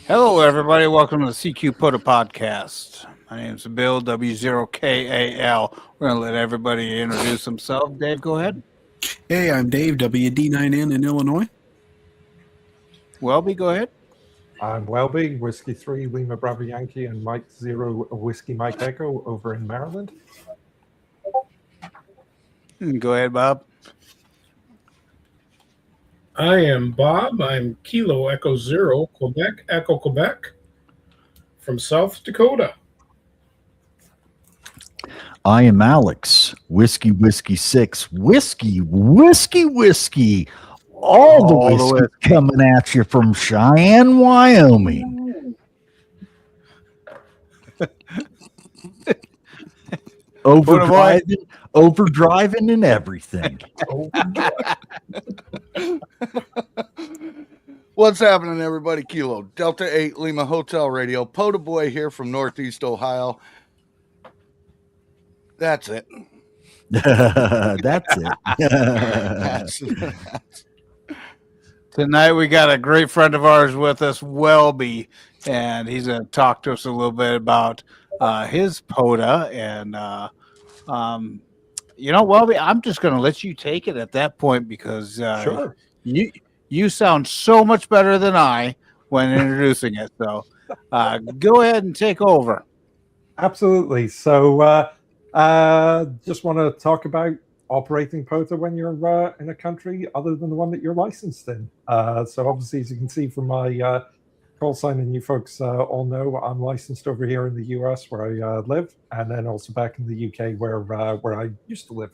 Hello, everybody. Welcome to the CQ POTA podcast. My name is Bill, W0KAL. We're going to let everybody introduce themselves. Dave, go ahead. Hey, I'm Dave, WD9N in Illinois. Welby, go ahead. I'm Welby, Whiskey 3, Lima Bravo Yankee, and Mike 0, Whiskey Mike Echo over in Maryland. Go ahead, Bob. I am Bob. I'm Kilo Echo Zero, Quebec Echo Quebec, from South Dakota. I am Alex, Whiskey 6, Whiskey, all the whiskey coming at you from Cheyenne, Wyoming. Overdriving and everything. What's happening, everybody? Kilo Delta 8 Lima Hotel Radio. POTA Boy here from Northeast Ohio. That's it. That's it. That's Tonight we got a great friend of ours with us, Welby, and he's going to talk to us a little bit about his POTA. And, Welby, I'm just going to let you take it at that point because Sure. you sound so much better than I when introducing it. So go ahead and take over. Absolutely. So just want to talk about operating POTA when you're in a country other than the one that you're licensed in. So obviously, as you can see from my call sign, and you folks all know, I'm licensed over here in the US where I live, and then also back in the UK where I used to live.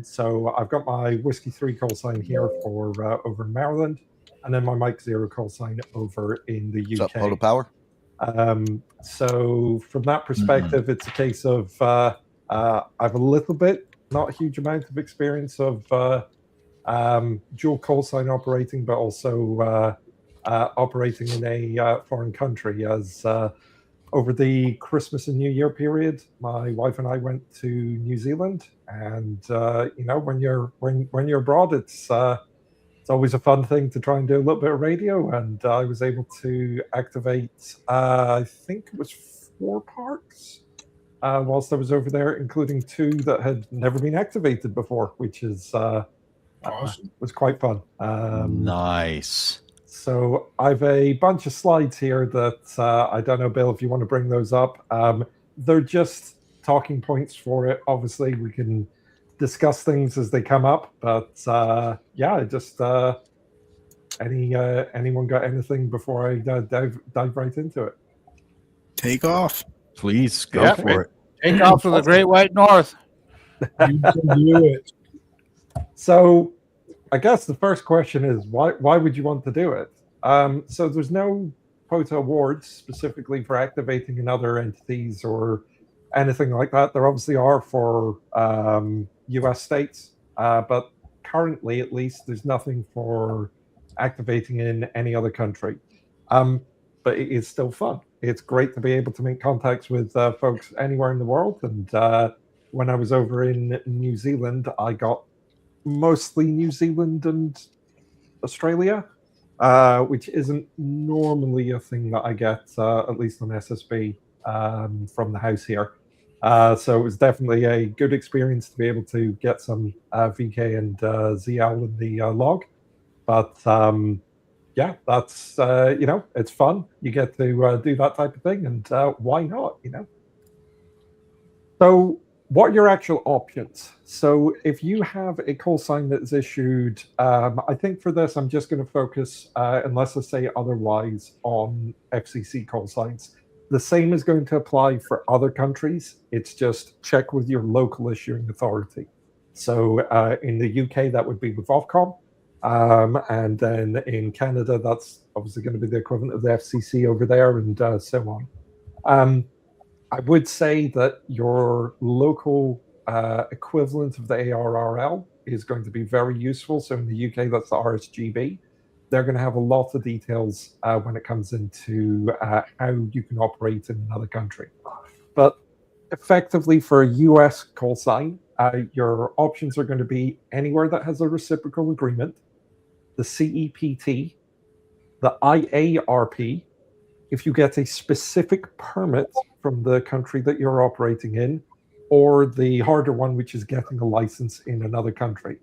So I've got my Whiskey 3 call sign here for over in Maryland, and then my Mike 0 call sign over in the UK. What's up, POTA Power? So from that perspective, it's a case of I have a little bit, not a huge amount of experience of dual call sign operating, but also operating in a foreign country. As over the Christmas and New Year period, my wife and I went to New Zealand, and when you're abroad, it's always a fun thing to try and do a little bit of radio. And I was able to activate, I think it was 4 parks whilst I was over there, including 2 that had never been activated before, which is Awesome. was quite fun. Nice. So I've a bunch of slides here that I don't know, Bill, if you want to bring those up. They're just talking points for it. Obviously, we can discuss things as they come up, but just anyone got anything before I dive right into it? Take off. Please go for it. Take off to the Great White North. You can do it. So I guess the first question is, why would you want to do it? So there's no POTA awards specifically for activating in other entities or anything like that. There obviously are for US states, but currently, at least, there's nothing for activating in any other country. But it is still fun. It's great to be able to make contacts with folks anywhere in the world. And when I was over in New Zealand, I got mostly New Zealand and Australia, which isn't normally a thing that I get, at least on SSB, from the house here. So it was definitely a good experience to be able to get some VK and ZL in the log. But that's, it's fun. You get to do that type of thing, and why not, So what are your actual options? So if you have a call sign that is issued, I think for this, I'm just going to focus, unless I say otherwise, on FCC call signs. The same is going to apply for other countries. It's just check with your local issuing authority. So in the UK, that would be with Ofcom. And then in Canada, that's obviously going to be the equivalent of the FCC over there, and so on. I would say that your local equivalent of the ARRL is going to be very useful. So in the UK, that's the RSGB. They're going to have a lot of details when it comes into how you can operate in another country. But effectively, for a US call sign, your options are going to be anywhere that has a reciprocal agreement, the CEPT, The IARP, if you get a specific permit from the country that you're operating in, or the harder one, which is getting a license in another country.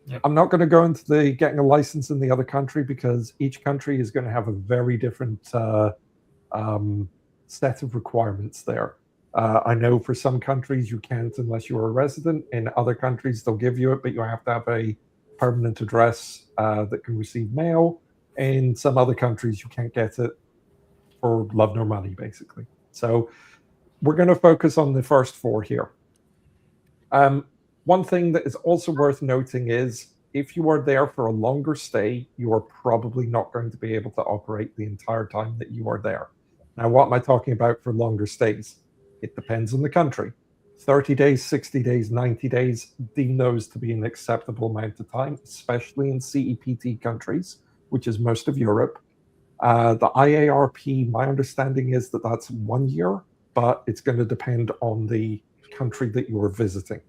Yep. I'm not going to go into the getting a license in the other country because each country is going to have a very different set of requirements there. I know for some countries you can't unless you're a resident. In other countries, they'll give you it, but you have to have a permanent address that can receive mail. In some other countries, you can't get it for love nor money, basically. So we're going to focus on the first four here. One thing that is also worth noting is if you are there for a longer stay, you are probably not going to be able to operate the entire time that you are there. Now, what am I talking about for longer stays? It depends on the country. 30 days, 60 days, 90 days, deem those to be an acceptable amount of time, especially in CEPT countries, which is most of Europe. The IARP, my understanding is that that's 1 year, but it's going to depend on the country that you are visiting.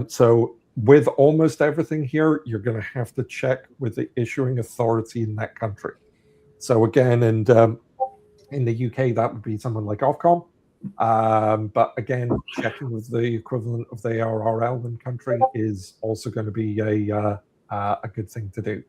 So with almost everything here, you're going to have to check with the issuing authority in that country. So again, and in the UK, that would be someone like Ofcom. But again, checking with the equivalent of the ARRL in country is also going to be a good thing to do.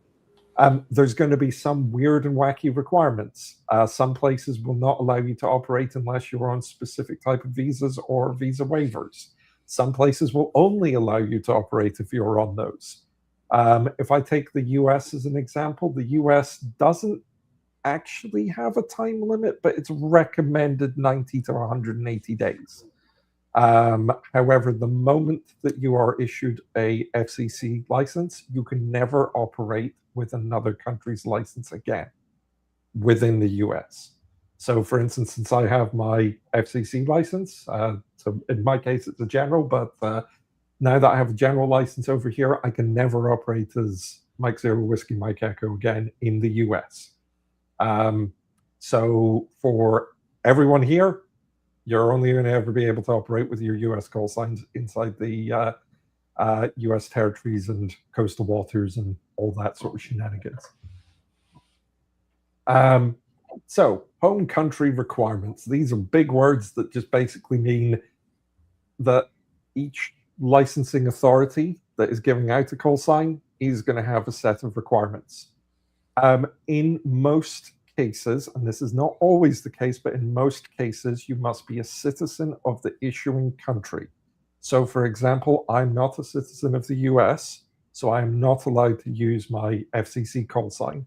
There's going to be some weird and wacky requirements. Some places will not allow you to operate unless you're on specific type of visas or visa waivers. Some places will only allow you to operate if you're on those. If I take the US as an example, the US doesn't actually have a time limit, but it's recommended 90 to 180 days. However, the moment that you are issued a FCC license, you can never operate with another country's license again within the US. So for instance, since I have my FCC license, so in my case, it's a general, but now that I have a general license over here, I can never operate as Mike Zero Whiskey Mike Echo again in the US. So for everyone here, you're only going to ever be able to operate with your US call signs inside the US territories and coastal waters and all that sort of shenanigans. So home country requirements. These are big words that just basically mean that each licensing authority that is giving out a call sign is going to have a set of requirements. In most cases, and this is not always the case, but in most cases, you must be a citizen of the issuing country. So for example, I'm not a citizen of the US, so I'm not allowed to use my FCC call sign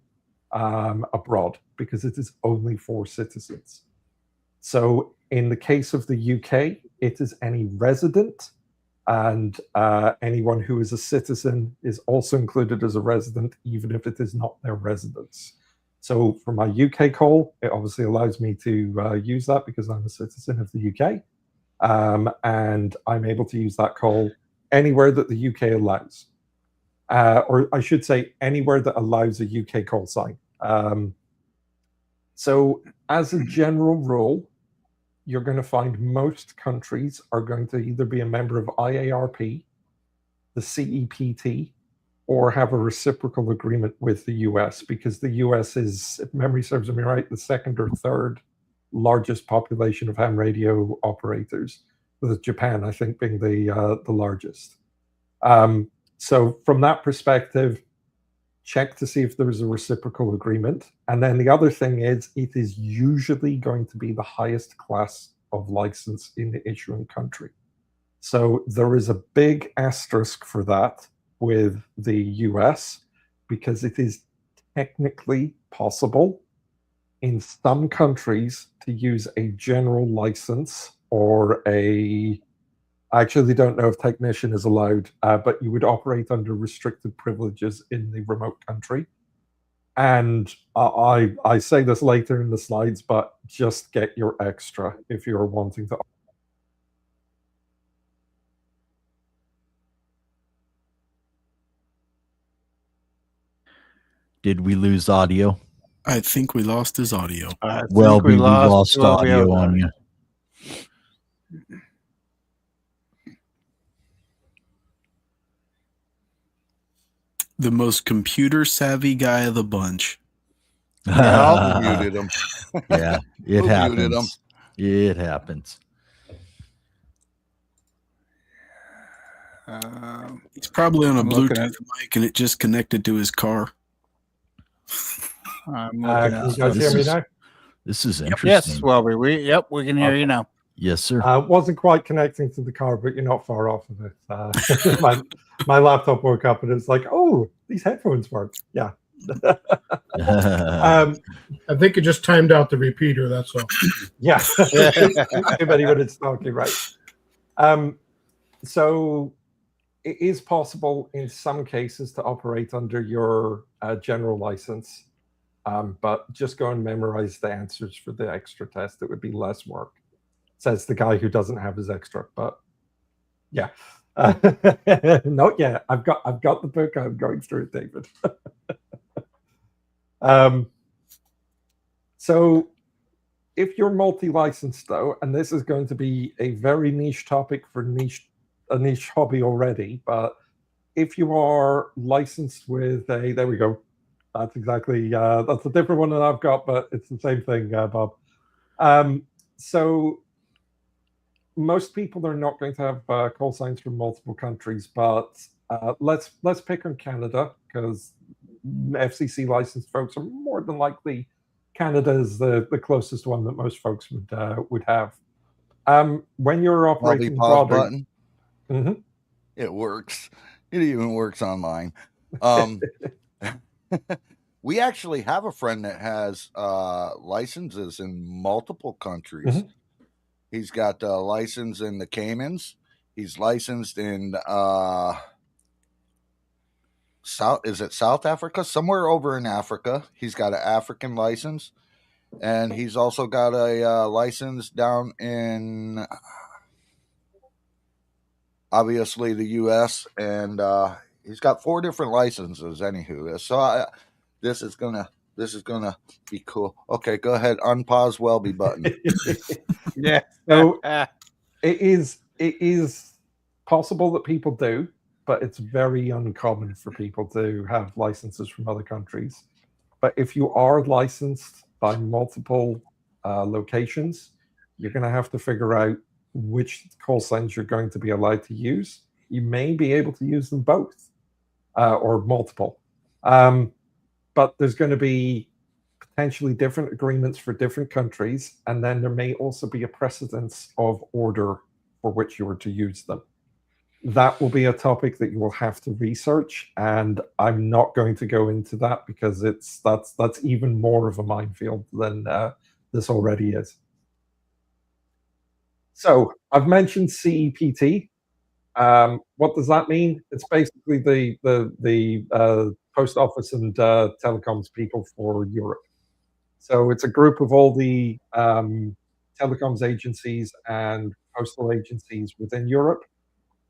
abroad because it is only for citizens. So in the case of the UK, it is any resident, and anyone who is a citizen is also included as a resident, even if it is not their residence. So for my UK call, it obviously allows me to use that because I'm a citizen of the UK. And I'm able to use that call anywhere that the UK allows. Or I should say anywhere that allows a UK call sign. So as a general rule, you're going to find most countries are going to either be a member of IARP, the CEPT, or have a reciprocal agreement with the US, because the US is, if memory serves me right, the second or third largest population of ham radio operators, with Japan, I think, being the largest. So from that perspective, check to see if there is a reciprocal agreement. And then the other thing is, it is usually going to be the highest class of license in the issuing country. So there is a big asterisk for that with the US, because it is technically possible in some countries to use a general license or I actually don't know if technician is allowed, but you would operate under restricted privileges in the remote country. And I say this later in the slides, but just get your extra if you're wanting to. Did we lose audio? I think we lost his audio. I think Welby, we lost Welby audio out on there. you. The most computer savvy guy of the bunch. Well, muted him. Yeah, it Who muted him? happens. It happens. He's probably on a I'm looking Bluetooth mic and it just connected to his car. I'm looking Can at you guys This hear me is- now? This is Yes, interesting. Welby. We can hear you now. Yes, sir. Wasn't quite connecting to the car, but you're not far off of it. My laptop woke up and it's like, oh, these headphones work. Yeah. I think it just timed out the repeater. That's all. Yeah. Too many minutes talking, right? So it is possible in some cases to operate under your general license, but just go and memorize the answers for the extra test. It would be less work, says the guy who doesn't have his extra. But yeah, not yet. I've got the book. I'm going through it, David. So if you're multi-licensed, though, and this is going to be a very niche topic for a niche hobby already, but if you are licensed with there we go. That's exactly, that's a different one than I've got, but it's the same thing, Bob. So most people are not going to have call signs from multiple countries, but let's pick on Canada, because FCC licensed folks are more than likely Canada is the closest one that most folks would have. When you're operating Pause broader, button. Mhm. It works. It even works on mine. We actually have a friend that has licenses in multiple countries. Mhm. He's got a license in the Caymans. He's licensed in South Africa? Somewhere over in Africa. He's got an African license. And he's also got a license down in obviously the US, and he's got 4 different licenses anywho. So this is gonna be cool. Okay, go ahead, unpause Welby button. Yeah. So it is possible that people do, but it's very uncommon for people to have licenses from other countries. But if you are licensed by multiple locations, you're going to have to figure out which call signs you're going to be allowed to use. You may be able to use them both or multiple. But there's going to be potentially different agreements for different countries, and then there may also be a precedence of order for which you were to use them. That will be a topic that you will have to research, and I'm not going to go into that because that's even more of a minefield than this already is. So I've mentioned CEPT. What does that mean? It's basically the post office and telecoms people for Europe. So it's a group of all the telecoms agencies and postal agencies within Europe,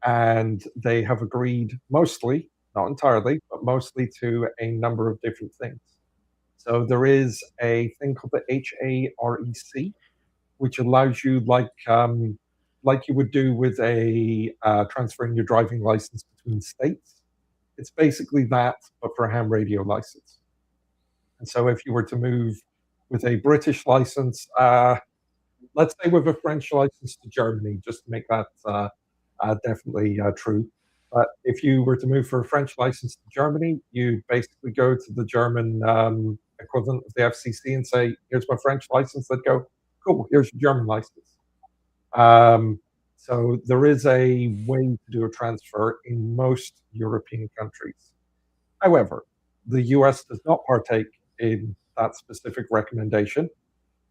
and they have agreed mostly, not entirely, but mostly to a number of different things. So there is a thing called the HAREC, which allows you, like you would do with a transferring your driving license between states. It's basically that, but for a ham radio license. And so if you were to move with a British license, let's say with a French license to Germany, just to make that definitely true. But if you were to move for a French license to Germany, you basically go to the German equivalent of the FCC and say, here's my French license. They'd go, cool, here's your German license. So there is a way to do a transfer in most European countries. However, the US does not partake in that specific recommendation.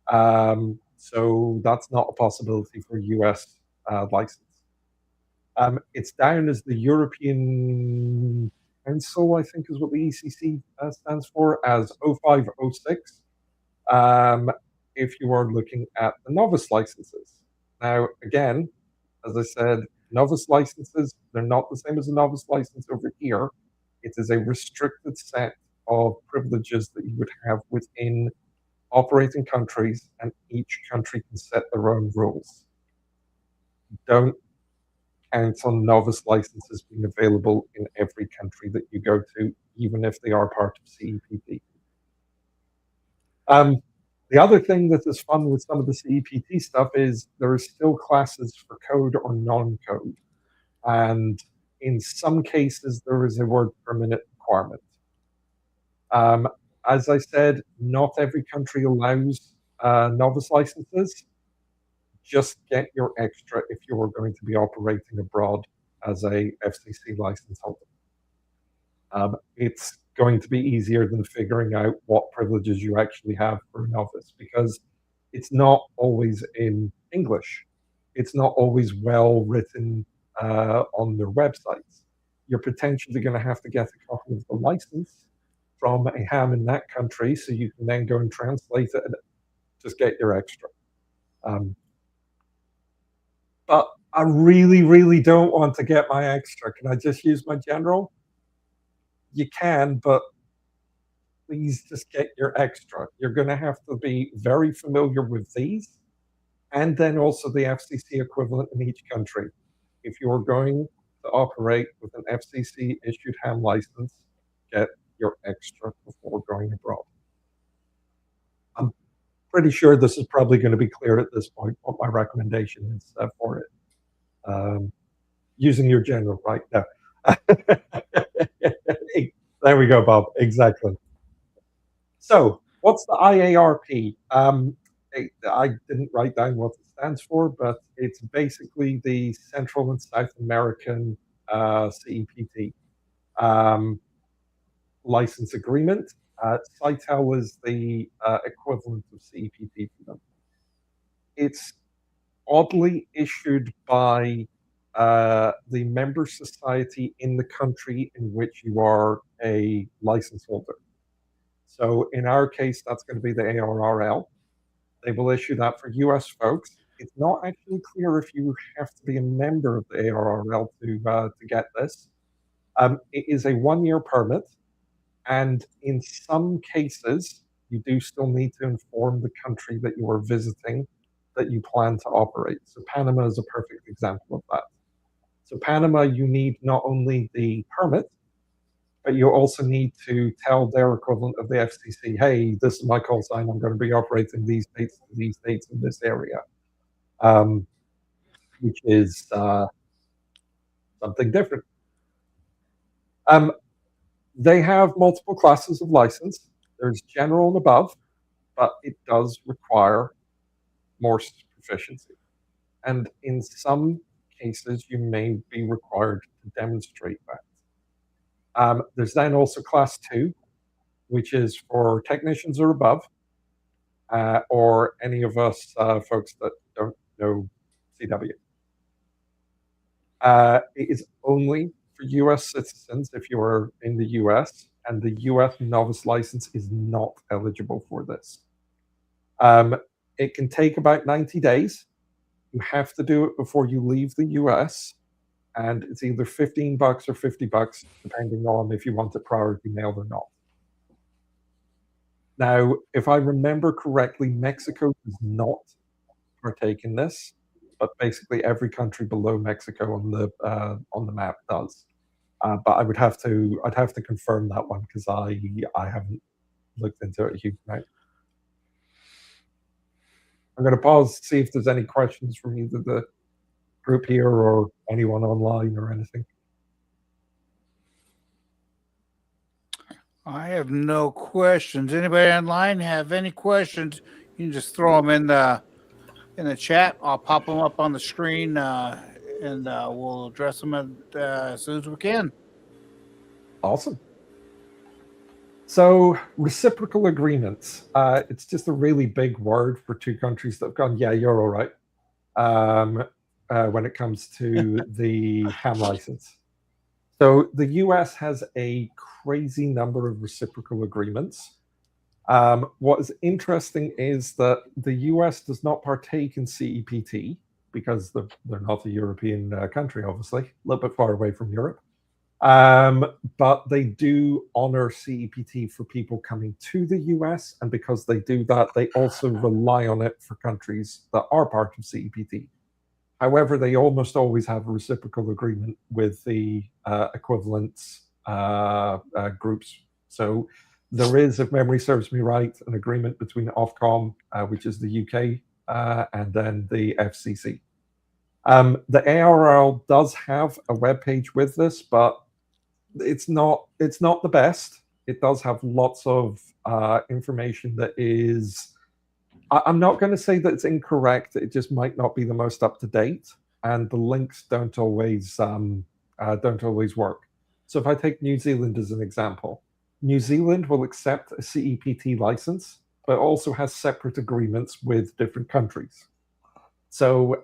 So that's not a possibility for US license. It's down as the European Council, I think is what the ECC stands for, as 0506. If you are looking at the novice licenses. Now, again, as I said, novice licenses, they're not the same as a novice license over here. It is a restricted set of privileges that you would have within operating countries, and each country can set their own rules. Don't count on novice licenses being available in every country that you go to, even if they are part of CEPT. The other thing that is fun with some of the CEPT stuff is there are still classes for code or non-code. And in some cases, there is a word per minute requirement. As I said, not every country allows novice licenses. Just get your extra if you are going to be operating abroad as a FCC license holder. It's going to be easier than figuring out what privileges you actually have for a novice, because it's not always in English. It's not always well written on their websites. You're potentially going to have to get a copy of the license from a ham in that country, so you can then go and translate it and just get your extra. But I really, really don't want to get my extra. Can I just use my general? You can, but please just get your extra. You're going to have to be very familiar with these, and then also the FCC equivalent in each country. If you're going to operate with an FCC issued ham license, get your extra before going abroad. I'm pretty sure this is probably going to be clear at this point what my recommendation is for it. Using your general right now. There we go, Bob. Exactly. So, what's the IARP? I didn't write down what it stands for, but it's basically the Central and South American CEPT license agreement. CITEL is the equivalent of CEPT for them. It's oddly issued by the member society in the country in which you are a license holder. So in our case, that's going to be the ARRL. They will issue that for US folks. It's not actually clear if you have to be a member of the ARRL to get this. It is a 1-year permit, and in some cases, you do still need to inform the country that you are visiting that you plan to operate. So Panama is a perfect example of that. So Panama, you need not only the permit, but you also need to tell their equivalent of the FCC, hey, this is my call sign, I'm going to be operating these dates in this area, which is something different. They have multiple classes of license. There's general and above, but it does require more proficiency. And in some cases, you may be required to demonstrate that. There's then also class 2, which is for technicians or above, or any of us folks that don't know CW. It is only for US citizens if you are in the US, and the US novice license is not eligible for this. It can take about 90 days. You have to do it before you leave the US, and it's either $15 or $50, depending on if you want it priority mailed or not. Now, if I remember correctly, Mexico does not partake in this, but basically every country below Mexico on the map does. But I'd have to confirm that one because I haven't looked into it a huge amount. I'm going to pause to see if there's any questions from either the group here or anyone online or anything. I have no questions. Anybody online have any questions? You can just throw them in the chat. I'll pop them up on the screen, and we'll address them as soon as we can. Awesome. So reciprocal agreements. It's just a really big word for two countries that have gone, yeah, you're all right, when it comes to the ham license. So the US has a crazy number of reciprocal agreements. What is interesting is that the US does not partake in CEPT because they're not a European country, obviously, a little bit far away from Europe. But they do honor CEPT for people coming to the US, and because they do that, they also rely on it for countries that are part of CEPT. However, they almost always have a reciprocal agreement with the equivalent groups. So there is, if memory serves me right, an agreement between Ofcom, which is the UK, and then the FCC. The ARL does have a web page with this, but it's not the best. It does have lots of information that is. I'm not going to say that it's incorrect. It just might not be the most up to date, and the links don't always work. So if I take New Zealand as an example, New Zealand will accept a CEPT license, but also has separate agreements with different countries. So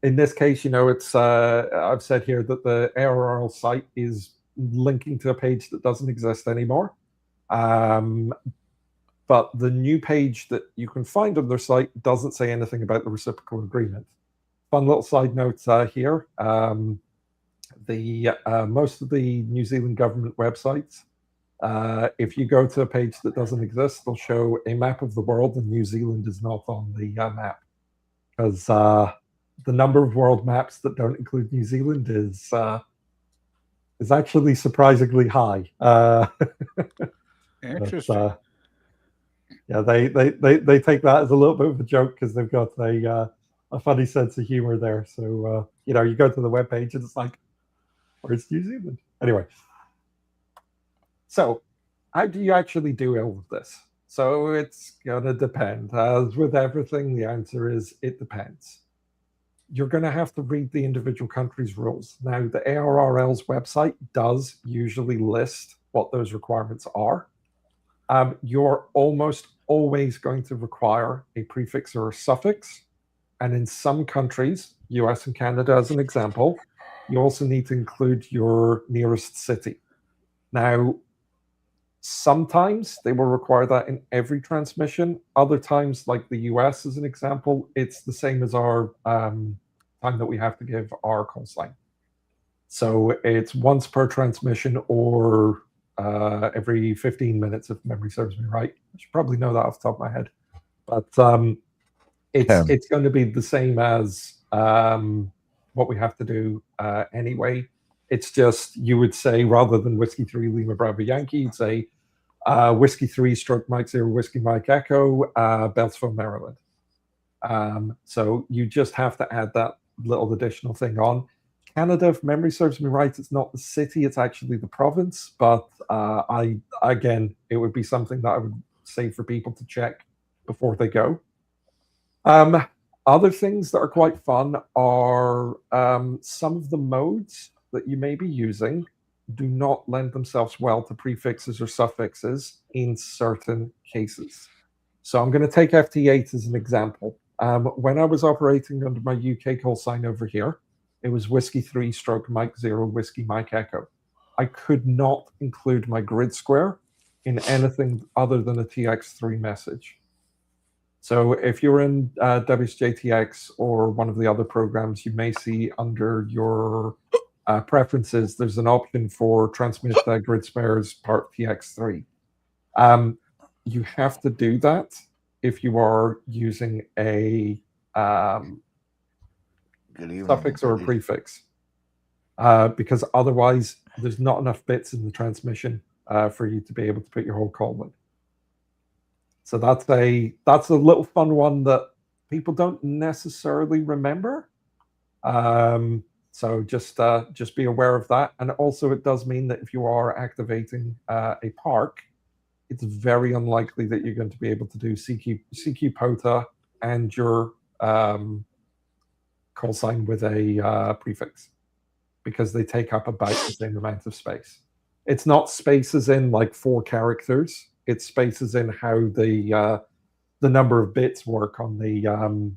in this case, it's I've said here that the ARRL site is linking to a page that doesn't exist anymore. But the new page that you can find on their site doesn't say anything about the reciprocal agreement. Fun little side note here. Most of the New Zealand government websites, if you go to a page that doesn't exist, they'll show a map of the world, and New Zealand is not on the map. Because the number of world maps that don't include New Zealand is actually surprisingly high. Interesting. Yeah, they take that as a little bit of a joke because they've got a funny sense of humor there. So you go to the webpage and it's like, where's New Zealand? Anyway, so how do you actually do all of this? So it's gonna depend. As with everything, the answer is it depends. You're going to have to read the individual country's rules. Now, the ARRL's website does usually list what those requirements are. You're almost always going to require a prefix or a suffix. And in some countries, US and Canada as an example, you also need to include your nearest city. Now, sometimes they will require that in every transmission. Other times, like the US as an example, it's the same as our time that we have to give our call sign. So it's once per transmission or every 15 minutes, if memory serves me right. I should probably know that off the top of my head. But it's going to be the same as what we have to do anyway. It's just, you would say, rather than Whiskey 3 Lima Bravo Yankee, you'd say Whiskey 3 stroke Mike 0 Whiskey Mike Echo, Beltsville, Maryland. So you just have to add that little additional thing on. Canada, if memory serves me right, it's not the city, it's actually the province. But again, it would be something that I would say for people to check before they go. Other things that are quite fun are some of the modes that you may be using do not lend themselves well to prefixes or suffixes in certain cases. So I'm going to take FT8 as an example. When I was operating under my UK call sign over here, it was Whiskey 3 stroke Mike 0 Whiskey Mike Echo. I could not include my grid square in anything other than a TX3 message. So if you're in WSJTX or one of the other programs, you may see under your preferences, there's an option for transmit grid spares part TX3. You have to do that if you are using a suffix or a prefix, because otherwise there's not enough bits in the transmission for you to be able to put your whole call in. So that's a little fun one that people don't necessarily remember. So just be aware of that. And also it does mean that if you are activating a park, it's very unlikely that you're going to be able to do CQ POTA and your call sign with a prefix, because they take up about the same amount of space. It's not spaces in like 4 characters. It's spaces in how the number of bits work on the on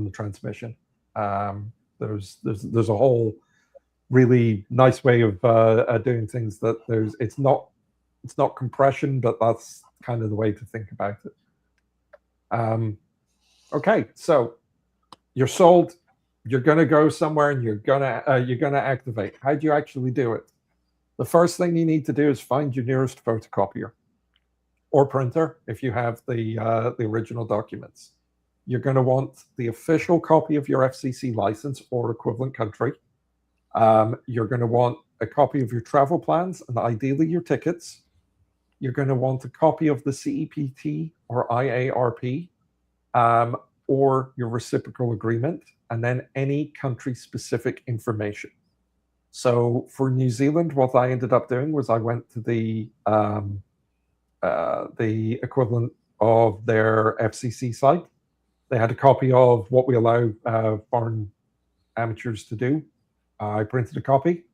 the transmission. There's a whole really nice way of doing things that it's not compression, but that's kind of the way to think about it. Okay, so you're sold. You're going to go somewhere and you're gonna activate. How do you actually do it? The first thing you need to do is find your nearest photocopier or printer if you have the original documents. You're going to want the official copy of your FCC license or equivalent country. You're going to want a copy of your travel plans and ideally your tickets. You're going to want a copy of the CEPT or IARP, or your reciprocal agreement, and then any country-specific information. So for New Zealand, what I ended up doing was I went to the equivalent of their FCC site. They had a copy of what we allow foreign amateurs to do. I printed a copy,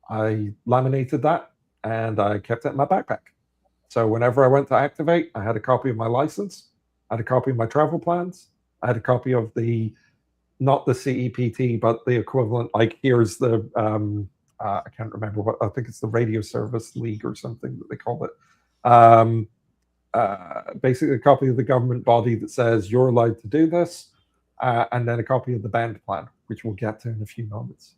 I laminated that, and I kept it in my backpack. So whenever I went to activate, I had a copy of my license, I had a copy of my travel plans, I had a copy of the, not the CEPT, but the equivalent, like here's the, I can't remember what, I think it's the Radio Service League or something that they call it. Basically a copy of the government body that says you're allowed to do this, and then a copy of the band plan, which we'll get to in a few moments.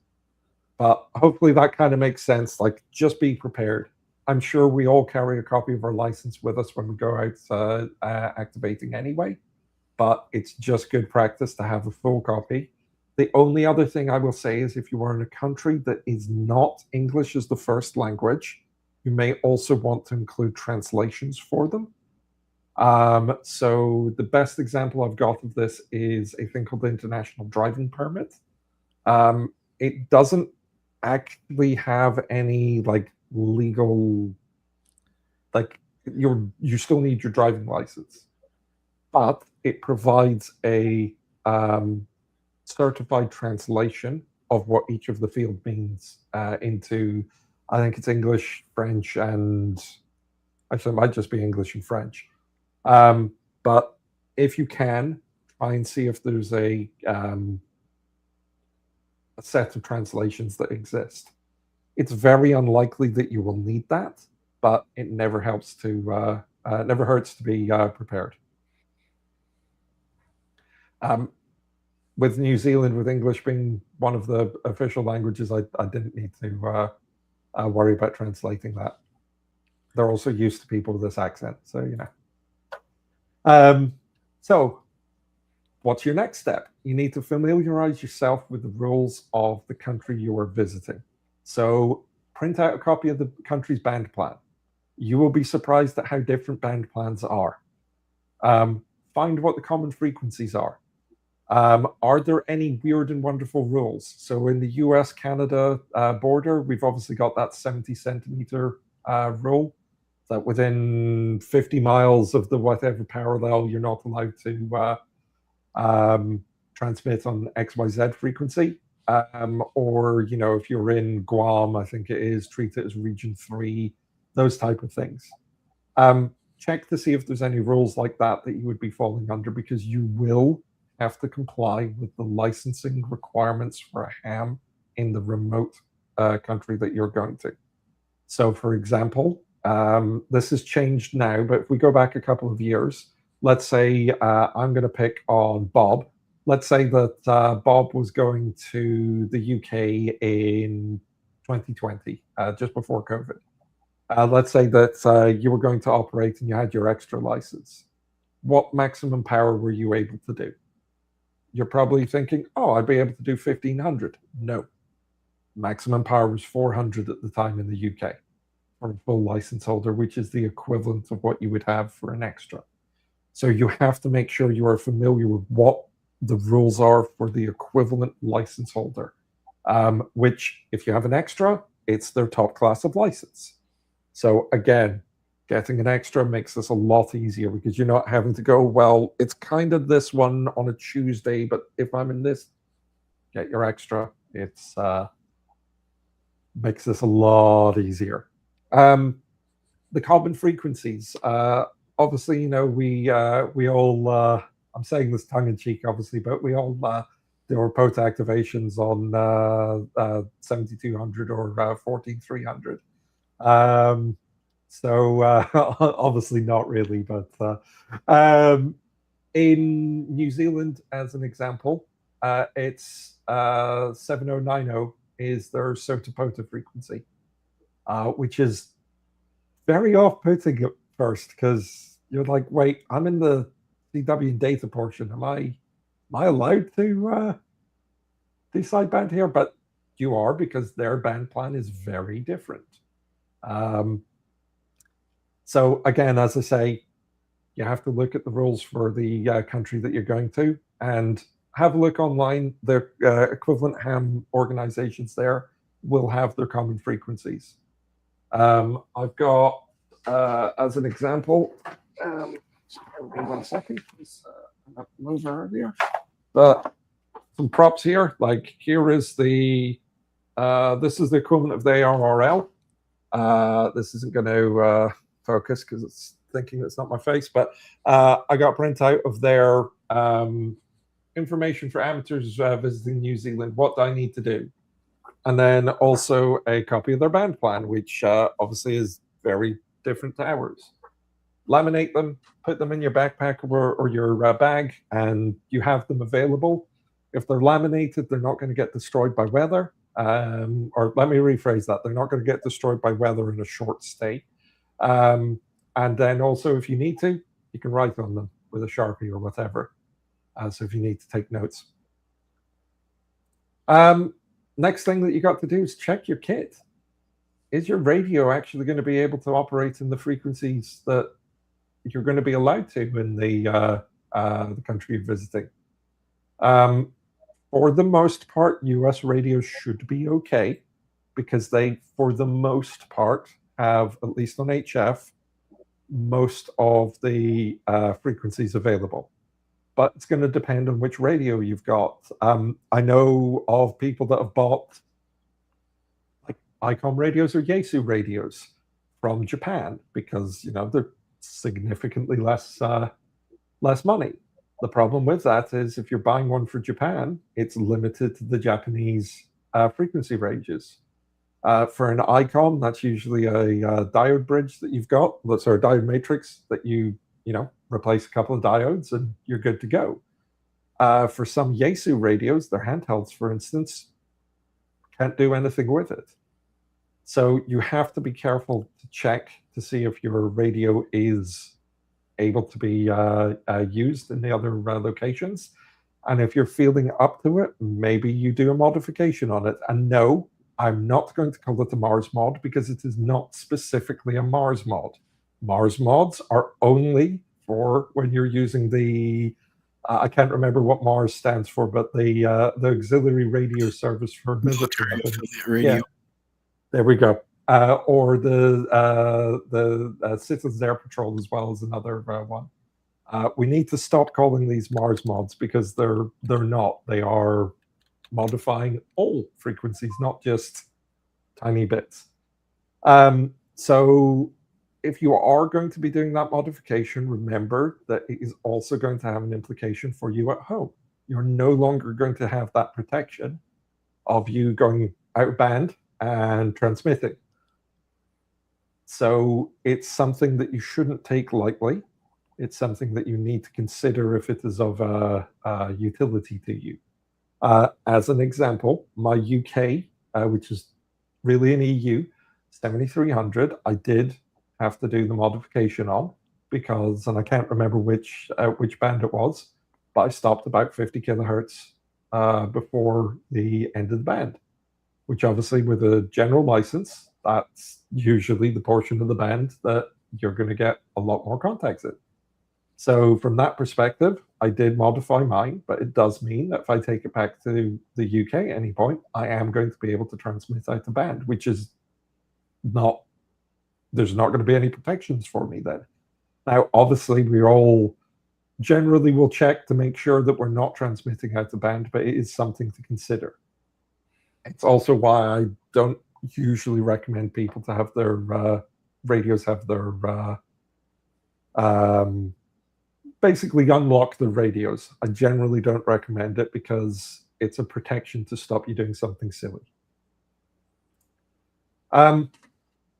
But hopefully that kind of makes sense. Like, just be prepared. I'm sure we all carry a copy of our license with us when we go out activating anyway, but it's just good practice to have a full copy. The only other thing I will say is if you are in a country that is not English as the first language, you may also want to include translations for them. So the best example I've got of this is a thing called the International Driving Permit. It doesn't actually have any like legal, like you still need your driving license, but it provides a certified translation of what each of the field means into, I think it's English, French, and actually it might just be English and French. But if you can, try and see if there's a set of translations that exist. It's very unlikely that you will need that, but it never helps to, never hurts to be prepared. With New Zealand, with English being one of the official languages, I didn't need to worry about translating that. They're also used to people with this accent, so you know. So what's your next step? You need to familiarize yourself with the rules of the country you are visiting. So print out a copy of the country's band plan. You will be surprised at how different band plans are. Find what the common frequencies are. Are there any weird and wonderful rules? So in the US-Canada border, we've obviously got that 70 centimeter rule, that within 50 miles of the whatever parallel, you're not allowed to transmit on XYZ frequency. Or, you know, if you're in Guam, I think it is, treat it as region 3, those type of things. Check to see if there's any rules like that that you would be falling under, because you will have to comply with the licensing requirements for a ham in the remote country that you're going to. So for example, this has changed now, but if we go back a couple of years, let's say I'm going to pick on Bob. Let's say that Bob was going to the UK in 2020, just before COVID. Let's say that you were going to operate and you had your extra license. What maximum power were you able to do? You're probably thinking, oh, I'd be able to do 1500. No. Maximum power was 400 at the time in the UK for a full license holder, which is the equivalent of what you would have for an extra. So you have to make sure you are familiar with what the rules are for the equivalent license holder, which if you have an extra, it's their top class of license. So again, getting an extra makes this a lot easier because you're not having to go, well, it's kind of this one on a Tuesday, but if I'm in this, get your extra. It's makes this a lot easier. The common frequencies. Obviously, you know, we all, I'm saying this tongue in cheek, obviously, but we all do our POTA activations on 7200 or 14300. So obviously not really, but in New Zealand, as an example, it's 7090 is their SOTA POTA frequency, which is very off-putting at first because you're like, wait, I'm in the CW and data portion. Am I allowed to do sideband here? But you are because their band plan is very different. So again, as I say, you have to look at the rules for the country that you're going to and have a look online. The equivalent ham organizations there will have their common frequencies. I've got, as an example, give me 1 second. I have to move earlier. But some props here. Like here is the, this is the equivalent of the ARRL. This isn't going to focus because it's thinking it's not my face, but I got a printout of their information for amateurs visiting New Zealand. What do I need to do? And then also a copy of their band plan, which obviously is very different to ours. Laminate them, put them in your backpack or your bag, and you have them available. If they're laminated, they're not going to get destroyed by weather. Or let me rephrase that. They're not going to get destroyed by weather in a short stay. And then also, if you need to, you can write on them with a Sharpie or whatever. So if you need to take notes. Next thing that you got to do is check your kit. Is your radio actually going to be able to operate in the frequencies that you're going to be allowed to in the country you're visiting? For the most part, US radios should be okay because they, for the most part, have, at least on HF, most of the frequencies available. But it's going to depend on which radio you've got. I know of people that have bought like ICOM radios or Yaesu radios from Japan because, you know, they're significantly less money. The problem with that is if you're buying one for Japan, it's limited to the Japanese frequency ranges. For an ICOM, that's usually a diode bridge that you've got, sorry, a diode matrix that you replace a couple of diodes and you're good to go. For some Yaesu radios, their handhelds, for instance, can't do anything with it. So you have to be careful to check to see if your radio is able to be used in the other locations. And if you're feeling up to it, maybe you do a modification on it. And no, I'm not going to call it a Mars mod because it is not specifically a Mars mod. Mars mods are only for when you're using the, I can't remember what Mars stands for, but the auxiliary radio service for military. Radio. Yeah, there we go. Or the Citizens Air Patrol as well as another one. We need to stop calling these Mars mods because they're not. They are modifying all frequencies, not just tiny bits. So if you are going to be doing that modification, remember that it is also going to have an implication for you at home. You're no longer going to have that protection of you going out of band and transmitting. So it's something that you shouldn't take lightly. It's something that you need to consider if it is of utility to you. As an example, my UK, which is really an EU, 7300, I did have to do the modification on because, and I can't remember which band it was, but I stopped about 50 kilohertz before the end of the band, which obviously with a general license, that's usually the portion of the band that you're going to get a lot more contacts in. So from that perspective, I did modify mine, but it does mean that if I take it back to the UK at any point, I am going to be able to transmit out the band, which is not, there's not going to be any protections for me then. Now, obviously, we all generally will check to make sure that we're not transmitting out the band, but it is something to consider. It's also why I don't usually recommend people to have their radios have their basically unlock the radios. I generally don't recommend it because it's a protection to stop you doing something silly.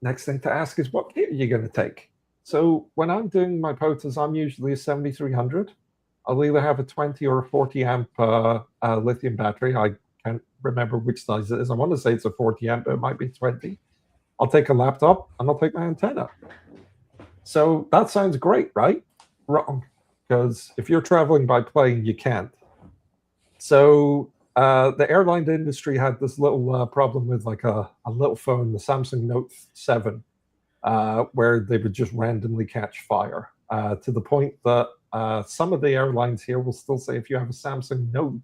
Next thing to ask is what kit are you going to take? So when I'm doing my POTAs, I'm usually a 7300. I'll either have a 20 or a 40 amp lithium battery. I can't remember which size it is. I want to say it's a 40 amp, but it might be 20. I'll take a laptop and I'll take my antenna. So that sounds great, right? Wrong. Because if you're traveling by plane, you can't. So the airline industry had this little problem with like a little phone, the Samsung Note 7, where they would just randomly catch fire, to the point that some of the airlines here will still say, if you have a Samsung Note,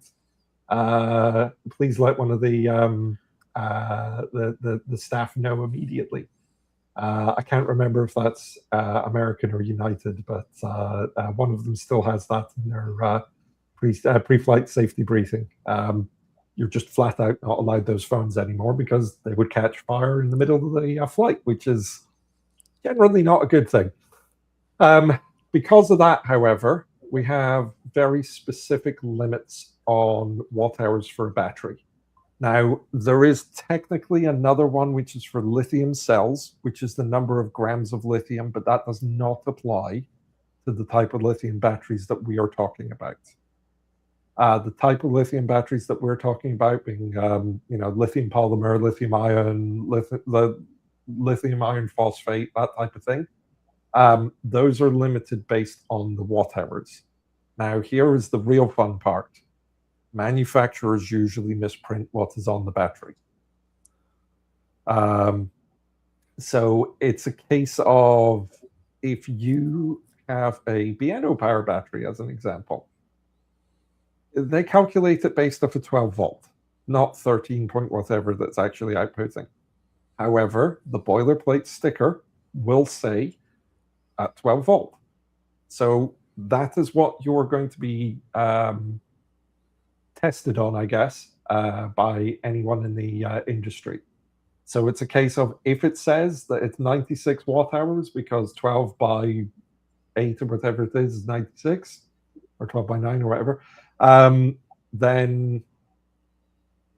please let one of the staff know immediately. I can't remember if that's American or United, but one of them still has that in their pre-flight safety briefing. You're just flat out not allowed those phones anymore because they would catch fire in the middle of the flight, which is generally not a good thing. Because of that, however, we have very specific limits on watt hours for a battery. Now, there is technically another one which is for lithium cells, which is the number of grams of lithium, but that does not apply to the type of lithium batteries that we are talking about. The type of lithium batteries that we're talking about being, lithium polymer, lithium ion, lithium iron phosphate, that type of thing. Those are limited based on the watt hours. Now, here is the real fun part. Manufacturers usually misprint what is on the battery. So it's a case of, if you have a Bieno power battery, as an example, they calculate it based off a 12 volt, not 13 point whatever that's actually outputting. However, the boilerplate sticker will say at 12 volt. So that is what you're going to be tested on, I guess, by anyone in the industry. So it's a case of, if it says that it's 96 watt hours because 12 by 8 or whatever it is 96, or 12 by 9 or whatever, then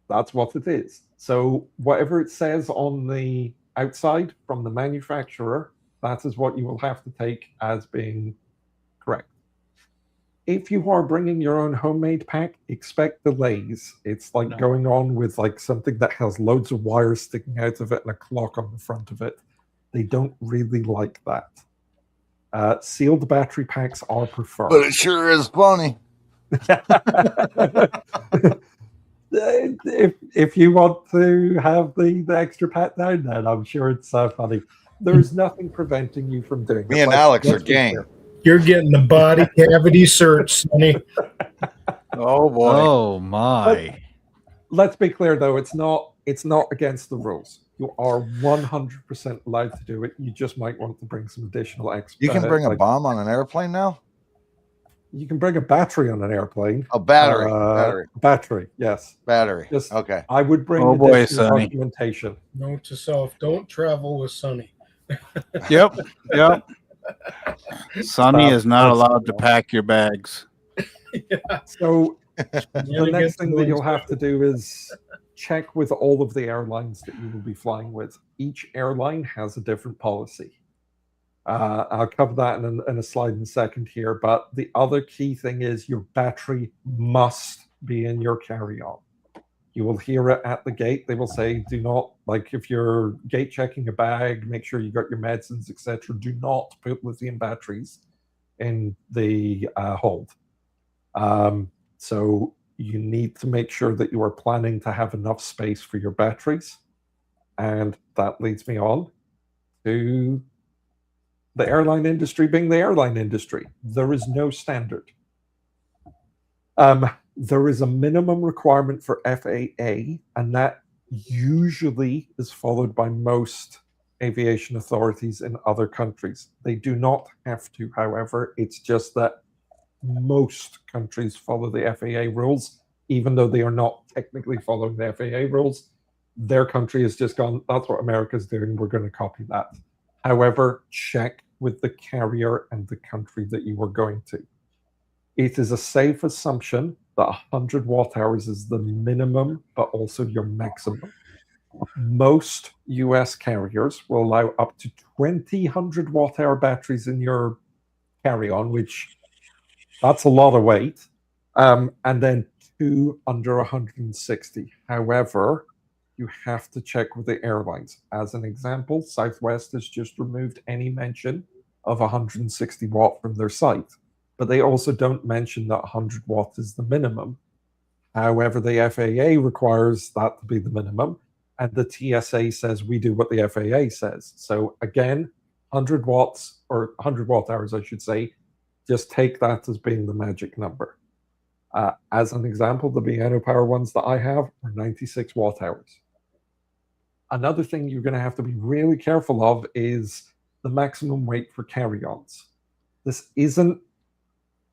that's what it is. So whatever it says on the outside from the manufacturer, that is what you will have to take as being correct. If you are bringing your own homemade pack, expect delays. It's like going on with like something that has loads of wires sticking out of it and a clock on the front of it. They don't really like that. Sealed battery packs are preferred. But it sure is funny. If you want to have the extra pat down, then I'm sure it's funny. There's nothing preventing you from doing it. Me and Alex are game. You're getting the body cavity search, Sonny. Oh boy. Oh my. Let's be clear, though, it's not against the rules. You are 100% allowed to do it. You just might want to bring some additional extra. You can bring a bomb on an airplane now? You can bring a battery on an airplane. A battery. Battery, yes. Battery. Just, okay. I would bring additional documentation. Note to self, don't travel with Sonny. Yep. Sonny is not allowed to pack your bags. Yeah. So the next thing that you'll have to do is check with all of the airlines that you will be flying with. Each airline has a different policy. I'll cover that in a slide in a second here, but the other key thing is your battery must be in your carry-on. You will hear it at the gate. They will say, do not, like if you're gate checking a bag, make sure you got your medicines, etc. Do not put lithium batteries in the hold. So you need to make sure that you are planning to have enough space for your batteries. And that leads me on to the airline industry being the airline industry. There is no standard. There is a minimum requirement for FAA, and that usually is followed by most aviation authorities in other countries. They do not have to, however. It's just that most countries follow the FAA rules, even though they are not technically following the FAA rules. Their country has just gone, that's what America's doing, we're going to copy that. However, check with the carrier and the country that you are going to. It is a safe assumption that 100 watt hours is the minimum, but also your maximum. Most US carriers will allow up to 2,000 watt hour batteries in your carry-on, which that's a lot of weight. And then 2 under 160. However, you have to check with the airlines. As an example, Southwest has just removed any mention of 160 watt from their site. But they also don't mention that 100 watt is the minimum. However, the FAA requires that to be the minimum, and the TSA says we do what the FAA says. So again, 100 watts or 100 watt hours, I should say, just take that as being the magic number. As an example, the piano power ones that I have are 96 watt hours. Another thing you're going to have to be really careful of is the maximum weight for carry-ons. This isn't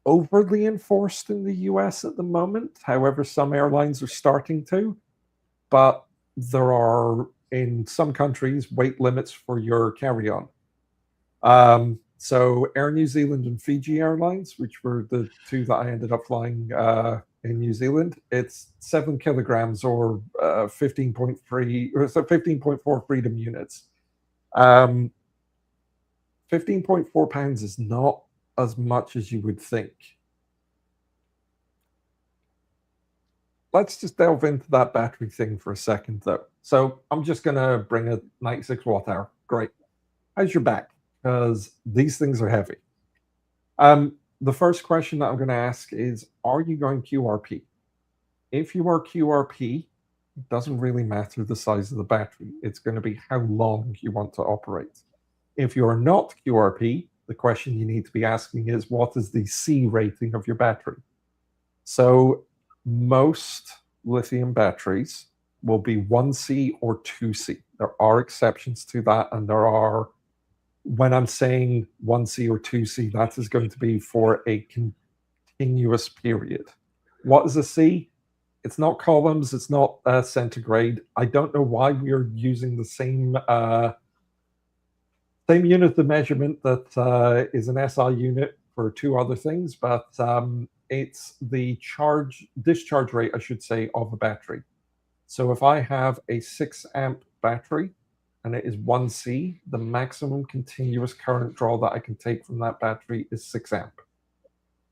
overly enforced in the US at the moment. However, some airlines are starting to, but there are, in some countries, weight limits for your carry-on. So Air New Zealand and Fiji Airlines, which were the two that I ended up flying in New Zealand, it's 7 kilograms or 15.3 or so 15.4 freedom units. 15.4 pounds is not as much as you would think. Let's just delve into that battery thing for a second, though. So I'm just going to bring a 96 watt hour. Great. How's your back? Because these things are heavy. The first question that I'm going to ask is, are you going QRP? If you are QRP, it doesn't really matter the size of the battery. It's going to be how long you want to operate. If you are not QRP, the question you need to be asking is, what is the C rating of your battery? So most lithium batteries will be 1C or 2C. There are exceptions to that, and there are, when I'm saying 1C or 2C, that is going to be for a continuous period. What is a C? It's not columns, it's not centigrade. I don't know why we are using the same unit of measurement that is an SI unit for two other things, but it's the discharge rate, I should say, of a battery. So if I have a 6 amp battery and it is 1C, the maximum continuous current draw that I can take from that battery is 6 amp.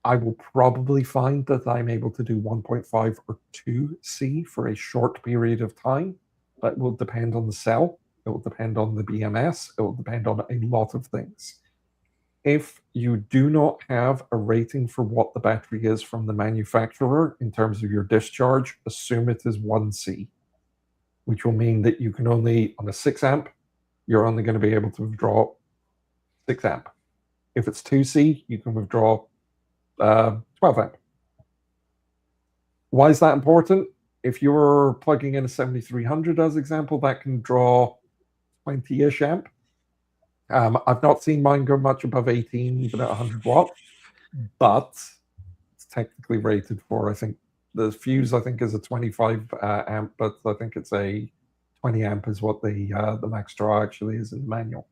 I will probably find that I'm able to do 1.5 or 2C for a short period of time. That will depend on the cell. It will depend on the BMS. It will depend on a lot of things. If you do not have a rating for what the battery is from the manufacturer in terms of your discharge, assume it is 1C, which will mean that you can only, on a 6 amp, you're only going to be able to withdraw 6 amp. If it's 2C, you can withdraw 12 amp. Why is that important? If you're plugging in a 7300 as example, that can draw 20-ish amp. I've not seen mine go much above 18, even at 100 watt, but it's technically rated for, I think, the fuse, I think, is a 25 amp, but I think it's a 20 amp is what the max draw actually is in the manual.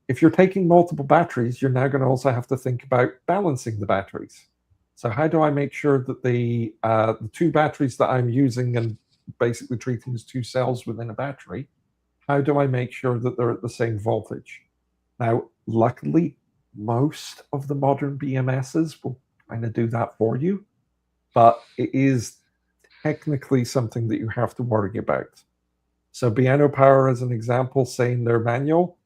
If you're taking multiple batteries, you're now going to also have to think about balancing the batteries. So how do I make sure that the two batteries that I'm using and basically treating as two cells within a battery, how do I make sure that they're at the same voltage? Now, luckily, most of the modern BMSs will kind of do that for you, but it is technically something that you have to worry about. So Piano Power, as an example, say in their manual,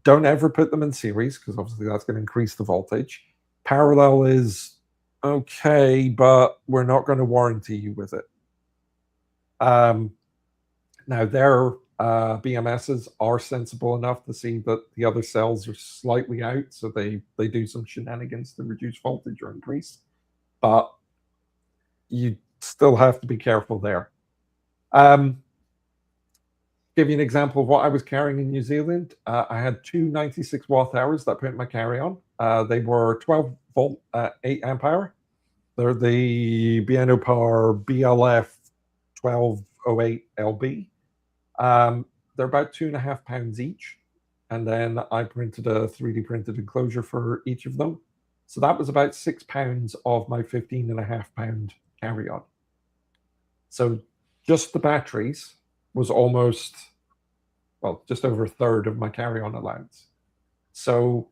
don't ever put them in series, because obviously that's going to increase the voltage. Parallel is okay, but we're not going to warranty you with it. Now, their BMSs are sensible enough to see that the other cells are slightly out, so they do some shenanigans to reduce voltage or increase, but you still have to be careful there. Give you an example of what I was carrying in New Zealand. I had two 96 watt hours that I put in my carry-on. They were 12 volt, 8 amp hour. They're the Piano Power BLF 1208 LB. They're about 2.5 pounds each. And then I printed a 3D printed enclosure for each of them. So that was about 6 pounds of my 15.5 pound carry-on. So just the batteries was almost, well, just over a third of my carry-on allowance. So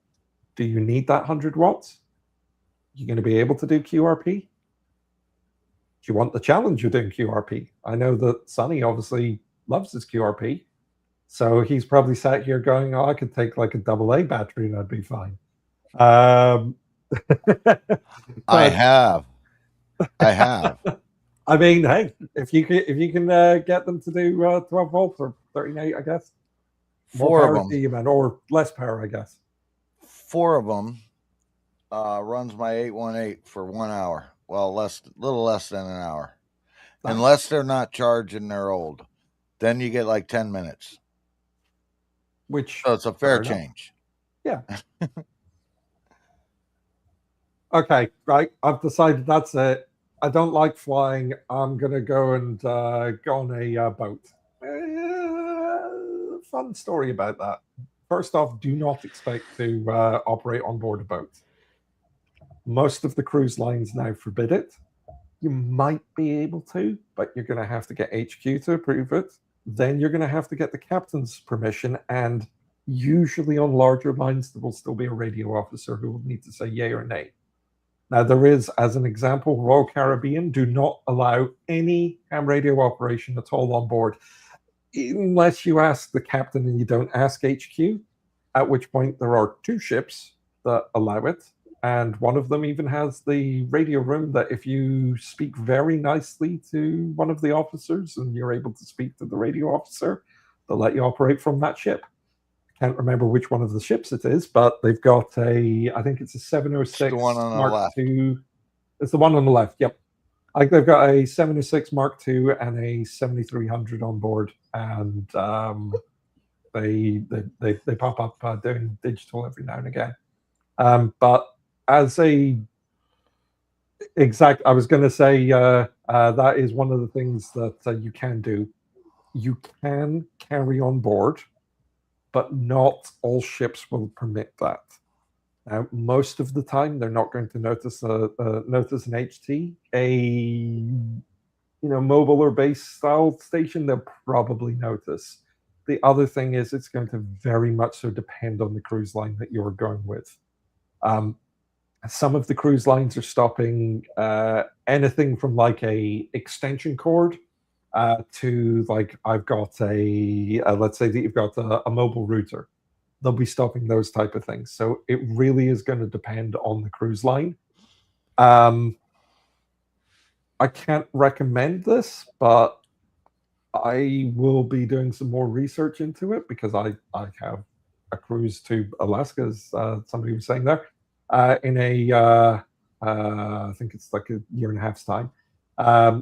do you need that 100 watts? You're going to be able to do QRP? Do you want the challenge of doing QRP? I know that Sonny obviously loves his QRP. So he's probably sat here going, oh, I could take like a AA battery and I'd be fine. I have. I mean, hey, if you can get them to do 12 volts or 38, I guess. More Four power of to them. you, man, or less power, I guess. 4 of them runs my 818 for 1 hour. Well, little less than an hour. Nice. Unless they're not charged and they're old. Then you get like 10 minutes. Which So it's a fair enough. change. Yeah. Okay, right. I've decided that's it. I don't like flying. I'm gonna go and go on a boat. Fun story about that. First off, do not expect to operate on board a boat. Most of the cruise lines now forbid it. You might be able to, but you're going to have to get HQ to approve it. Then you're going to have to get the captain's permission, and usually on larger lines, there will still be a radio officer who will need to say yay or nay. Now, there is, as an example, Royal Caribbean do not allow any ham radio operation at all on board, unless you ask the captain and you don't ask HQ, at which point there are 2 ships that allow it. And one of them even has the radio room that if you speak very nicely to one of the officers and you're able to speak to the radio officer, they'll let you operate from that ship. I can't remember which one of the ships it is, but they've got I think it's a 706 It's the one on the Mark left. II. It's the one on the left, yep. I think they've got a 706 Mark II and a 7300 on board. And they pop up doing digital every now and again. But as I was going to say that is one of the things that you can do. You can carry on board, but not all ships will permit that. Now, most of the time, they're not going to notice an HT, a mobile or base style station. They'll probably notice. The other thing is, it's going to very much so depend on the cruise line that you're going with. Some of the cruise lines are stopping anything from like a extension cord to like I've got let's say that you've got a mobile router. They'll be stopping those type of things. So it really is going to depend on the cruise line. I can't recommend this, but I will be doing some more research into it because I have a cruise to Alaska, as somebody was saying there, in I think it's like a year and a half's time.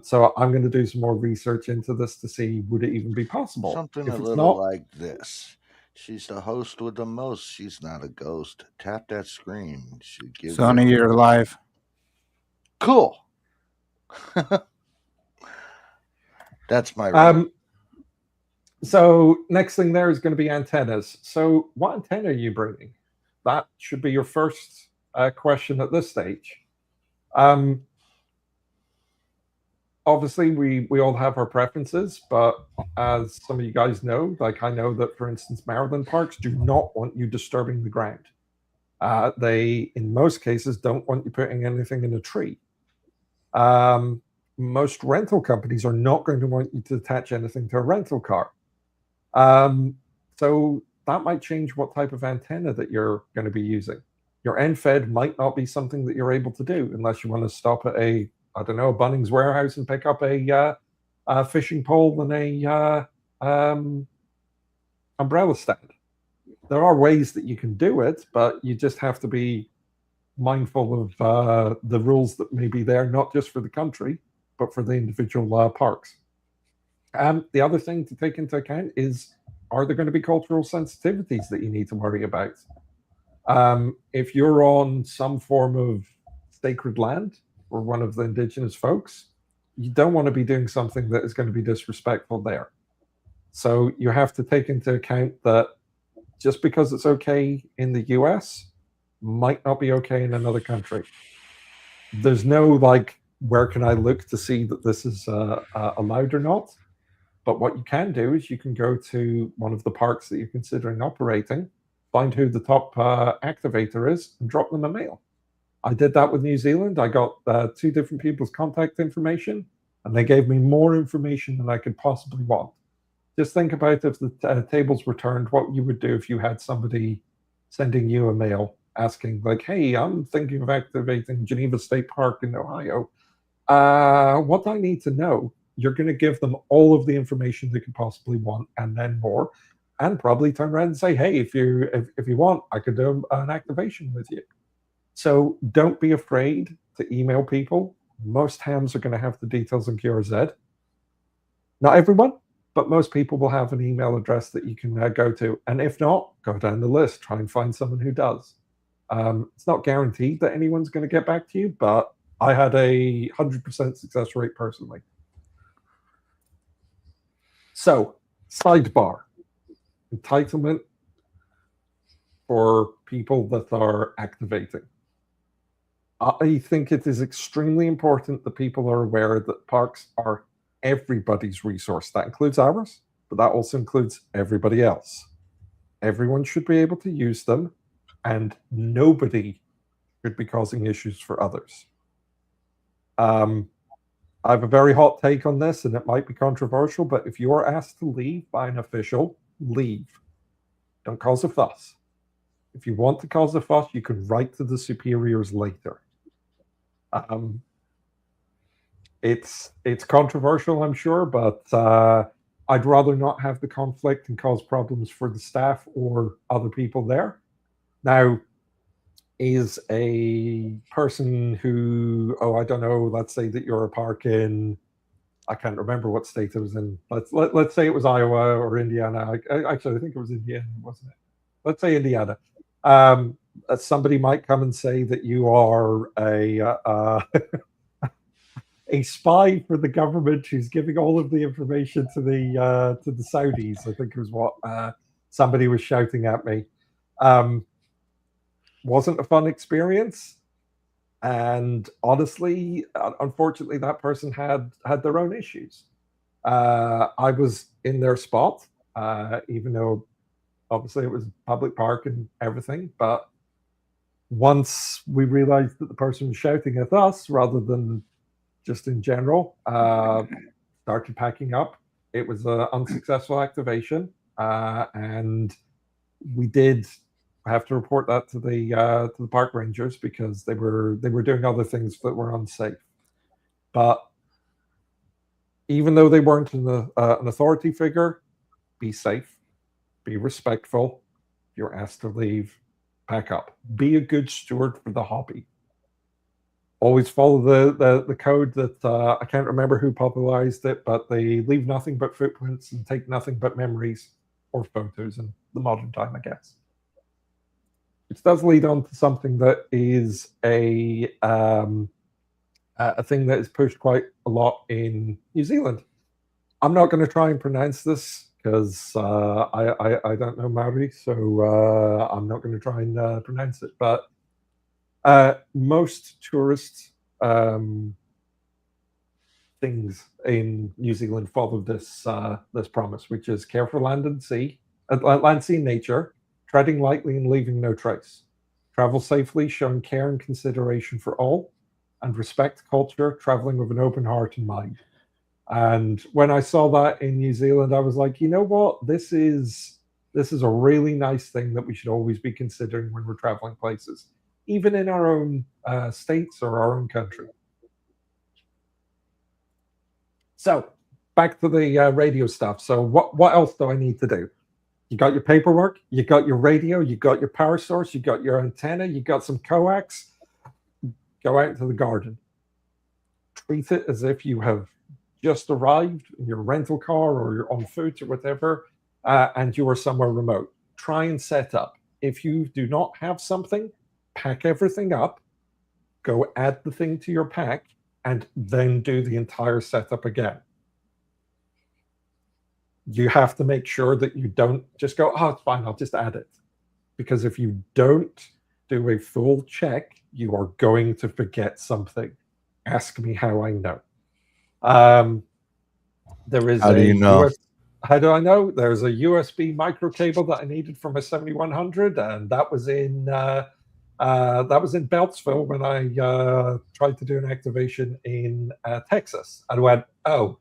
So I'm going to do some more research into this to see would it even be possible. Something If a it's little not, like this. She's the host with the most. She's not a ghost. Tap that screen. She gives Sonny, you're live. Cool. That's my role. So next thing there is going to be antennas. So what antenna are you bringing? That should be your first question at this stage. Obviously, we all have our preferences, but as some of you guys know, like I know that, for instance, Maryland parks do not want you disturbing the ground. They, in most cases, don't want you putting anything in a tree. Most rental companies are not going to want you to attach anything to a rental car. So that might change what type of antenna that you're going to be using. Your end-fed might not be something that you're able to do unless you want to stop at a Bunnings warehouse and pick up a fishing pole and a umbrella stand. There are ways that you can do it, but you just have to be mindful of the rules that may be there, not just for the country, but for the individual parks. The other thing to take into account is, are there going to be cultural sensitivities that you need to worry about? If you're on some form of sacred land or one of the indigenous folks, you don't want to be doing something that is going to be disrespectful there. So you have to take into account that just because it's okay in the US might not be okay in another country. There's no like, where can I look to see that this is allowed or not? But what you can do is you can go to one of the parks that you're considering operating, find who the top activator is, and drop them a mail. I did that with New Zealand. I got 2 different people's contact information, and they gave me more information than I could possibly want. Just think about if the tables were turned, what you would do if you had somebody sending you a mail asking, like, hey, I'm thinking of activating Geneva State Park in Ohio. What I need to know, you're going to give them all of the information they could possibly want, and then more, and probably turn around and say, "Hey, if you want, I could do an activation with you." So don't be afraid to email people. Most hams are going to have the details on QRZ. Not everyone, but most people will have an email address that you can go to. And if not, go down the list. Try and find someone who does. It's not guaranteed that anyone's going to get back to you, but I had a 100% success rate personally. So, sidebar. Entitlement for people that are activating. I think it is extremely important that people are aware that parks are everybody's resource. That includes ours, but that also includes everybody else. Everyone should be able to use them, and nobody should be causing issues for others. I have a very hot take on this, and it might be controversial, but if you are asked to leave by an official, leave. Don't cause a fuss. If you want to cause a fuss, you can write to the superiors later. It's controversial, I'm sure, but I'd rather not have the conflict and cause problems for the staff or other people there. Now, is a person who, I don't know, let's say that you're a park in, I can't remember what state it was in. Let's say it was Iowa or Indiana. Actually, I think it was Indiana, wasn't it? Let's say Indiana. Somebody might come and say that you are a spy for the government who's giving all of the information to the Saudis. I think it was what somebody was shouting at me. Wasn't a fun experience, and honestly, unfortunately, that person had their own issues. I was in their spot, even though obviously it was a public park and everything, but once we realized that the person was shouting at us rather than just in general, started packing up. It was an unsuccessful activation, and we did have to report that to the park rangers because they were doing other things that were unsafe. But even though they weren't an authority figure, be safe, be respectful. If you're asked to leave, pack up. Be a good steward for the hobby. Always follow the code that I can't remember who popularized it, but they leave nothing but footprints and take nothing but memories or photos in the modern time, I guess. Which does lead on to something that is a thing that is pushed quite a lot in New Zealand. I'm not going to try and pronounce this because I don't know Maori, so I'm not going to try and pronounce it. But most tourist things in New Zealand follow this promise, which is care for land, sea, and nature, treading lightly and leaving no trace. Travel safely, showing care and consideration for all, and respect culture, traveling with an open heart and mind. And when I saw that in New Zealand, I was like, you know what? This is a really nice thing that we should always be considering when we're traveling places, even in our own states or our own country. So back to the radio stuff. So what else do I need to do? You got your paperwork, you got your radio, you got your power source, you got your antenna, you got some coax. Go out into the garden. Treat it as if you have just arrived in your rental car or you're on foot or whatever, and you are somewhere remote. Try and set up. If you do not have something, pack everything up, go add the thing to your pack, and then do the entire setup again. You have to make sure that you don't just go, oh, it's fine, I'll just add it. Because if you don't do a full check, you are going to forget something. Ask me how I know. There is How do you know? How do I know? There's a USB micro cable that I needed for my 7100, and that was in Beltsville when I tried to do an activation in Texas. And I went, oh,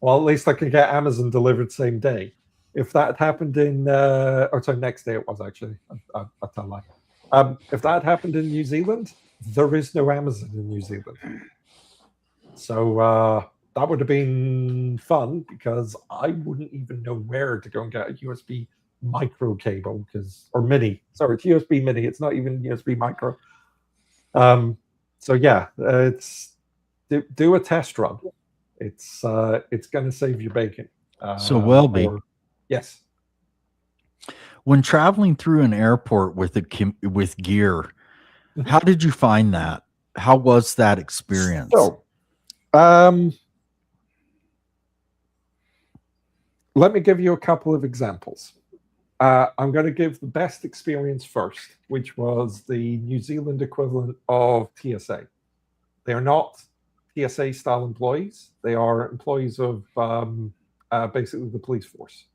well, at least I can get Amazon delivered same day. If that had happened in, next day it was actually. I tell a lie. If that had happened in New Zealand, there is no Amazon in New Zealand. So that would have been fun because I wouldn't even know where to go and get a USB micro cable or mini. Sorry, it's USB mini. It's not even USB micro. So yeah, it's do a test run. It's going to save you bacon. So Welby, yes. When traveling through an airport with gear, how did you find that? How was that experience? So, let me give you a couple of examples. I'm going to give the best experience first, which was the New Zealand equivalent of TSA. They are not TSA style employees. They are employees of basically the police force.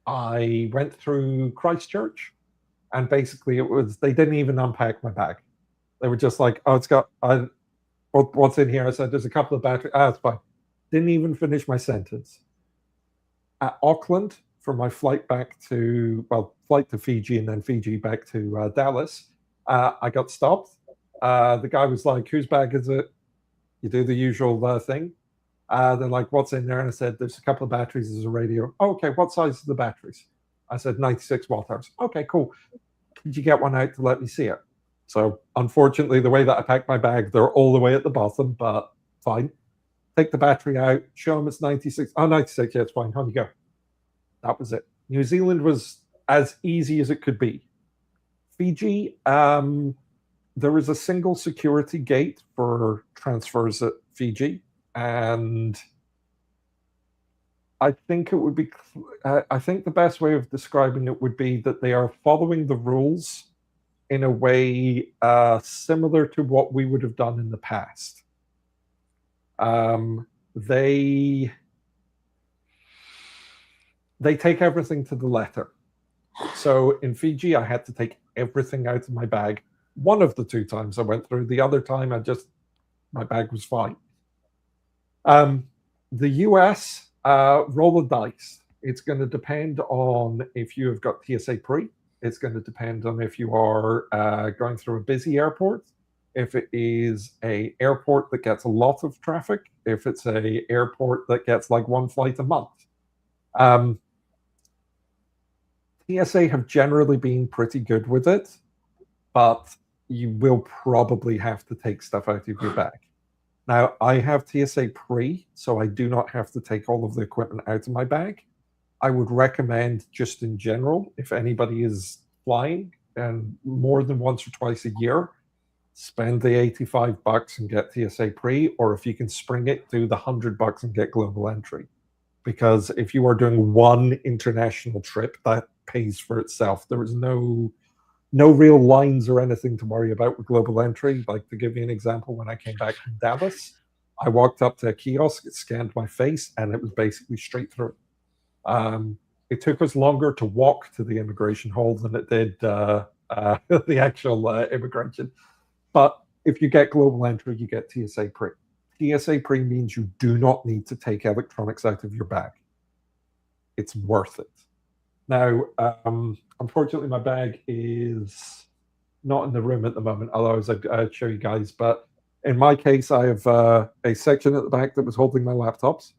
I went through Christchurch, and basically they didn't even unpack my bag. They were just like, "Oh, it's got what's in here?" I said, "There's a couple of batteries." It's fine. Didn't even finish my sentence. At Auckland, for my flight to Fiji and then Fiji back to Dallas, I got stopped. The guy was like, "Whose bag is it?" You do the usual thing. They're like, "What's in there?" And I said, "There's a couple of batteries, there's a radio." "Oh, okay, what size are the batteries?" I said, 96 watt hours. "Okay, cool. Could you get one out to let me see it?" So unfortunately, the way that I packed my bag, they're all the way at the bottom, but fine. Take the battery out, show them it's 96. Oh, 96, yeah, it's fine. On you go. That was it. New Zealand was as easy as it could be. Fiji, there is a single security gate for transfers at Fiji, and I think it would be. I think the best way of describing it would be that they are following the rules in a way similar to what we would have done in the past. They take everything to the letter. So in Fiji, I had to take everything out of my bag. One of the 2 times I went through. The other time, my bag was fine. The US, roll the dice. It's going to depend on if you have got TSA pre. It's going to depend on if you are going through a busy airport. If it is a airport that gets a lot of traffic. If it's a airport that gets like one flight a month. TSA have generally been pretty good with it, but you will probably have to take stuff out of your bag. Now, I have TSA pre, so I do not have to take all of the equipment out of my bag. I would recommend, just in general, if anybody is flying and more than once or twice a year, spend the $85 and get TSA pre, or if you can spring it, do the $100 and get global entry. Because if you are doing one international trip, that pays for itself. There is no real lines or anything to worry about with global entry. Like, to give you an example, when I came back from Dallas, I walked up to a kiosk, it scanned my face, and it was basically straight through. It took us longer to walk to the immigration hall than it did the actual immigration. But if you get global entry, you get TSA pre. TSA pre means you do not need to take electronics out of your bag. It's worth it. Now, unfortunately, my bag is not in the room at the moment, otherwise I'd show you guys. But in my case, I have a section at the back that was holding my laptops.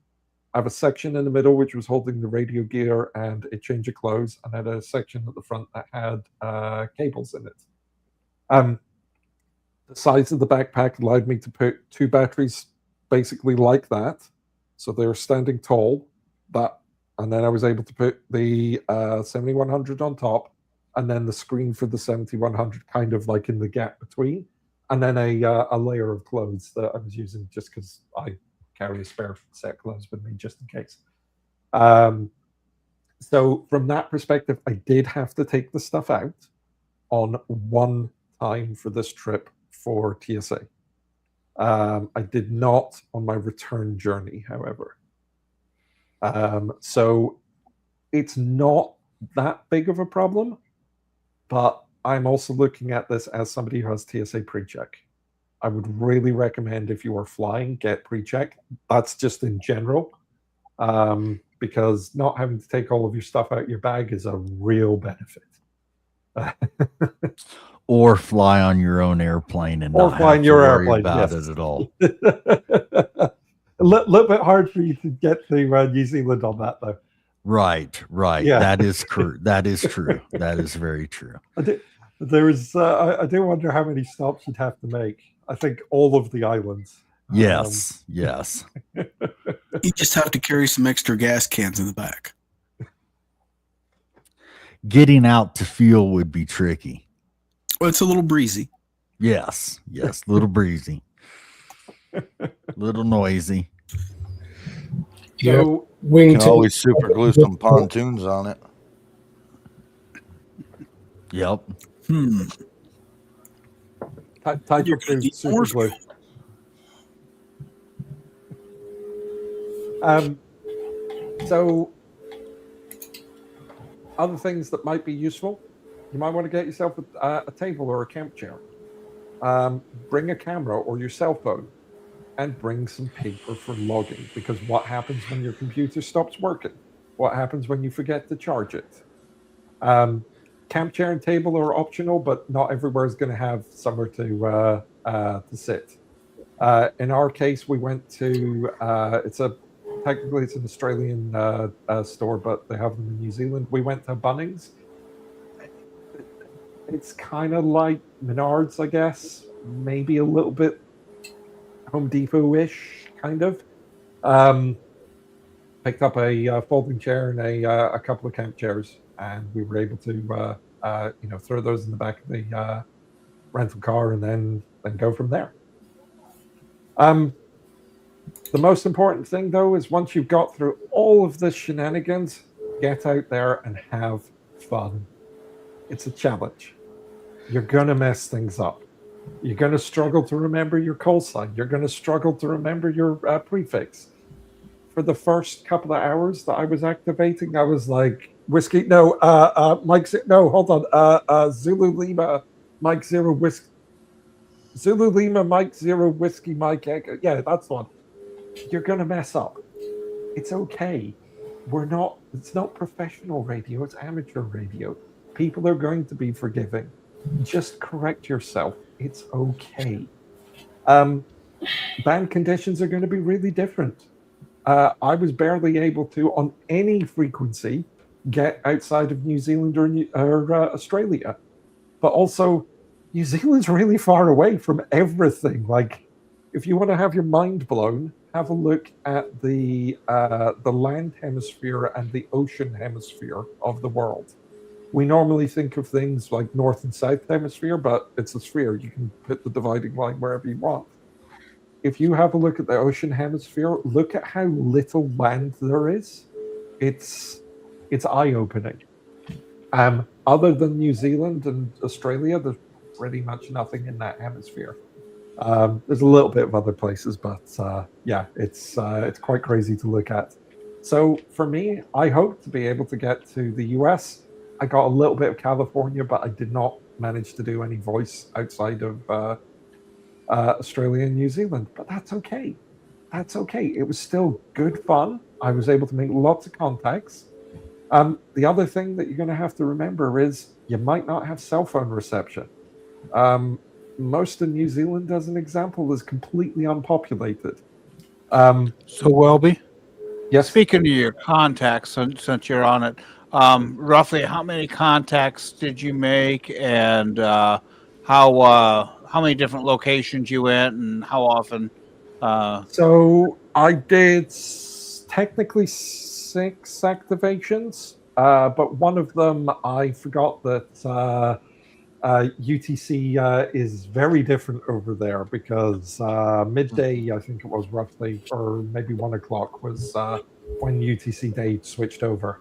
I have a section in the middle which was holding the radio gear and a change of clothes, and I had a section at the front that had cables in it. The size of the backpack allowed me to put 2 batteries basically like that. So they were standing tall. And then I was able to put the 7100 on top, and then the screen for the 7100 kind of like in the gap between, and then a layer of clothes that I was using just because I carry a spare set of clothes with me just in case. So from that perspective, I did have to take the stuff out on one time for this trip for TSA. I did not on my return journey, however. So it's not that big of a problem, but I'm also looking at this as somebody who has TSA pre-check. I would really recommend, if you are flying, get pre-check. That's just in general, because not having to take all of your stuff out of your bag is a real benefit. or fly on your own airplane and Or not fly have in to your worry airplane, about yes. it at all. A little bit hard for you to get to New Zealand on that, though. Right. Yeah. That is true. That is true. That is very true. I do wonder how many stops you'd have to make. I think all of the islands. Yes. You just have to carry some extra gas cans in the back. Getting out to fuel would be tricky. Well, it's a little breezy. Yes. Little breezy, little noisy. So, You Wingtail. can always super glue some pontoons on it. Yep. type You're of gonna food, need super more glue. So, other things that might be useful, you might want to get yourself a table or a camp chair. Bring a camera or your cell phone, and bring some paper for logging. Because what happens when your computer stops working? What happens when you forget to charge it? Camp chair and table are optional, but not everywhere is going to have somewhere to sit. In our case, we went to technically it's an Australian store, but they have them in New Zealand. We went to Bunnings. It's kind of like Menards, I guess, maybe a little bit Home Depot-ish, kind of. Picked up a folding chair and a couple of camp chairs, and we were able to throw those in the back of the rental car and then go from there. The most important thing, though, is once you've got through all of the shenanigans, get out there and have fun. It's a challenge. You're going to mess things up. You're going to struggle to remember your call sign. You're going to struggle to remember your prefix. For the first couple of hours that I was activating, I was like, whiskey, no, Mike, no, hold on, Zulu Lima, Mike Zero Whiskey. Zulu Lima, Mike Zero Whiskey, Mike Echo. Yeah, that's one. You're going to mess up. It's okay. It's not professional radio, it's amateur radio. People are going to be forgiving. Just correct yourself. It's okay. Band conditions are going to be really different. I was barely able to, on any frequency, get outside of New Zealand or Australia. But also, New Zealand's really far away from everything. Like, if you want to have your mind blown, have a look at the land hemisphere and the ocean hemisphere of the world. We normally think of things like North and South hemisphere, but it's a sphere. You can put the dividing line wherever you want. If you have a look at the ocean hemisphere, look at how little land there is. It's eye-opening. Other than New Zealand and Australia, there's pretty much nothing in that hemisphere. There's a little bit of other places, but yeah, it's quite crazy to look at. So for me, I hope to be able to get to the US. I got a little bit of California, but I did not manage to do any voice outside of Australia and New Zealand. But that's okay. That's okay. It was still good fun. I was able to make lots of contacts. The other thing that you're going to have to remember is you might not have cell phone reception. Most of New Zealand, as an example, is completely unpopulated. So, Welby, Yes. speaking of your contacts, since you're on it, roughly how many contacts did you make, and how many different locations you went, and how often? So I did technically 6 activations, but one of them I forgot that UTC is very different over there because midday, I think it was roughly, or maybe 1 o'clock was when UTC day switched over.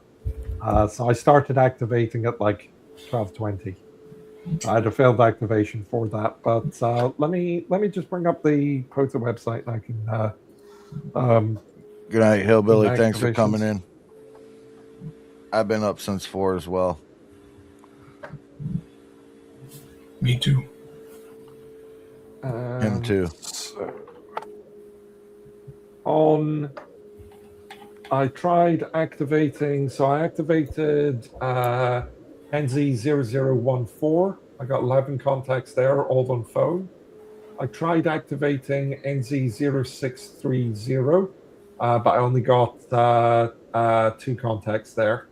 So I started activating at like 12:20. I had a failed activation for that, but let me just bring up the POTA website and I can. Good night, Hillbilly. Thanks for Activations. coming in. I've been up since 4 as well. Me too. Him too. I tried activating, so I activated NZ0014. I got 11 contacts there, all on phone. I tried activating NZ0630, but I only got 2 contacts there.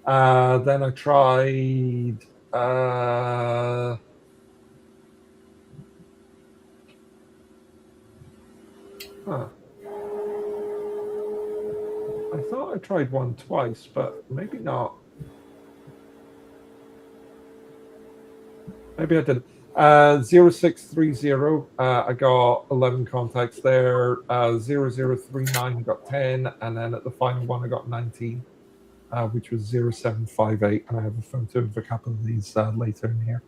Then I tried. I thought I tried one twice, but maybe not. Maybe I didn't. 0630, I got 11 contacts there. 0039 got 10, and then at the final one I got 19, which was 0758. And I have a photo of a couple of these later in here.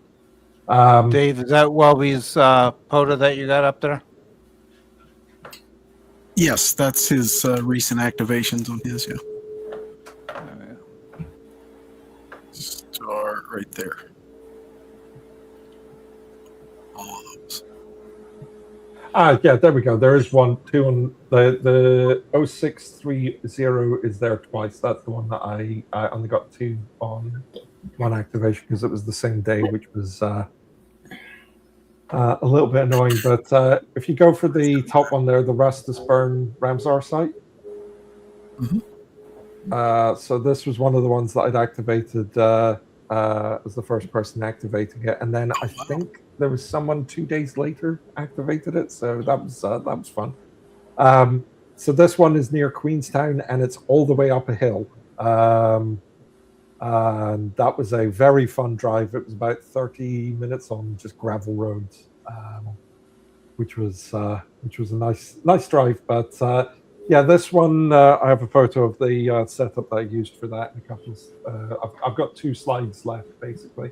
Dave, is that Welby's POTA that you got up there? Yes, that's his recent activations on his. Yeah, start right there. All of those. Yeah, there we go. There is 1, 2 on the 0630 is there twice. That's the one that I only got 2 on one activation because it was the same day, which was a little bit annoying. But if you go for the top one there, the Rastus Burn Ramsar site. So this was one of the ones that I'd activated as the first person activating it, and then I think there was someone 2 days later activated it. So that was fun. So this one is near Queenstown, and it's all the way up a hill. And that was a very fun drive. It was about 30 minutes on just gravel roads, which was a nice drive. But yeah, this one I have a photo of the setup that I used for that. And a couple of, I've got 2 slides left basically.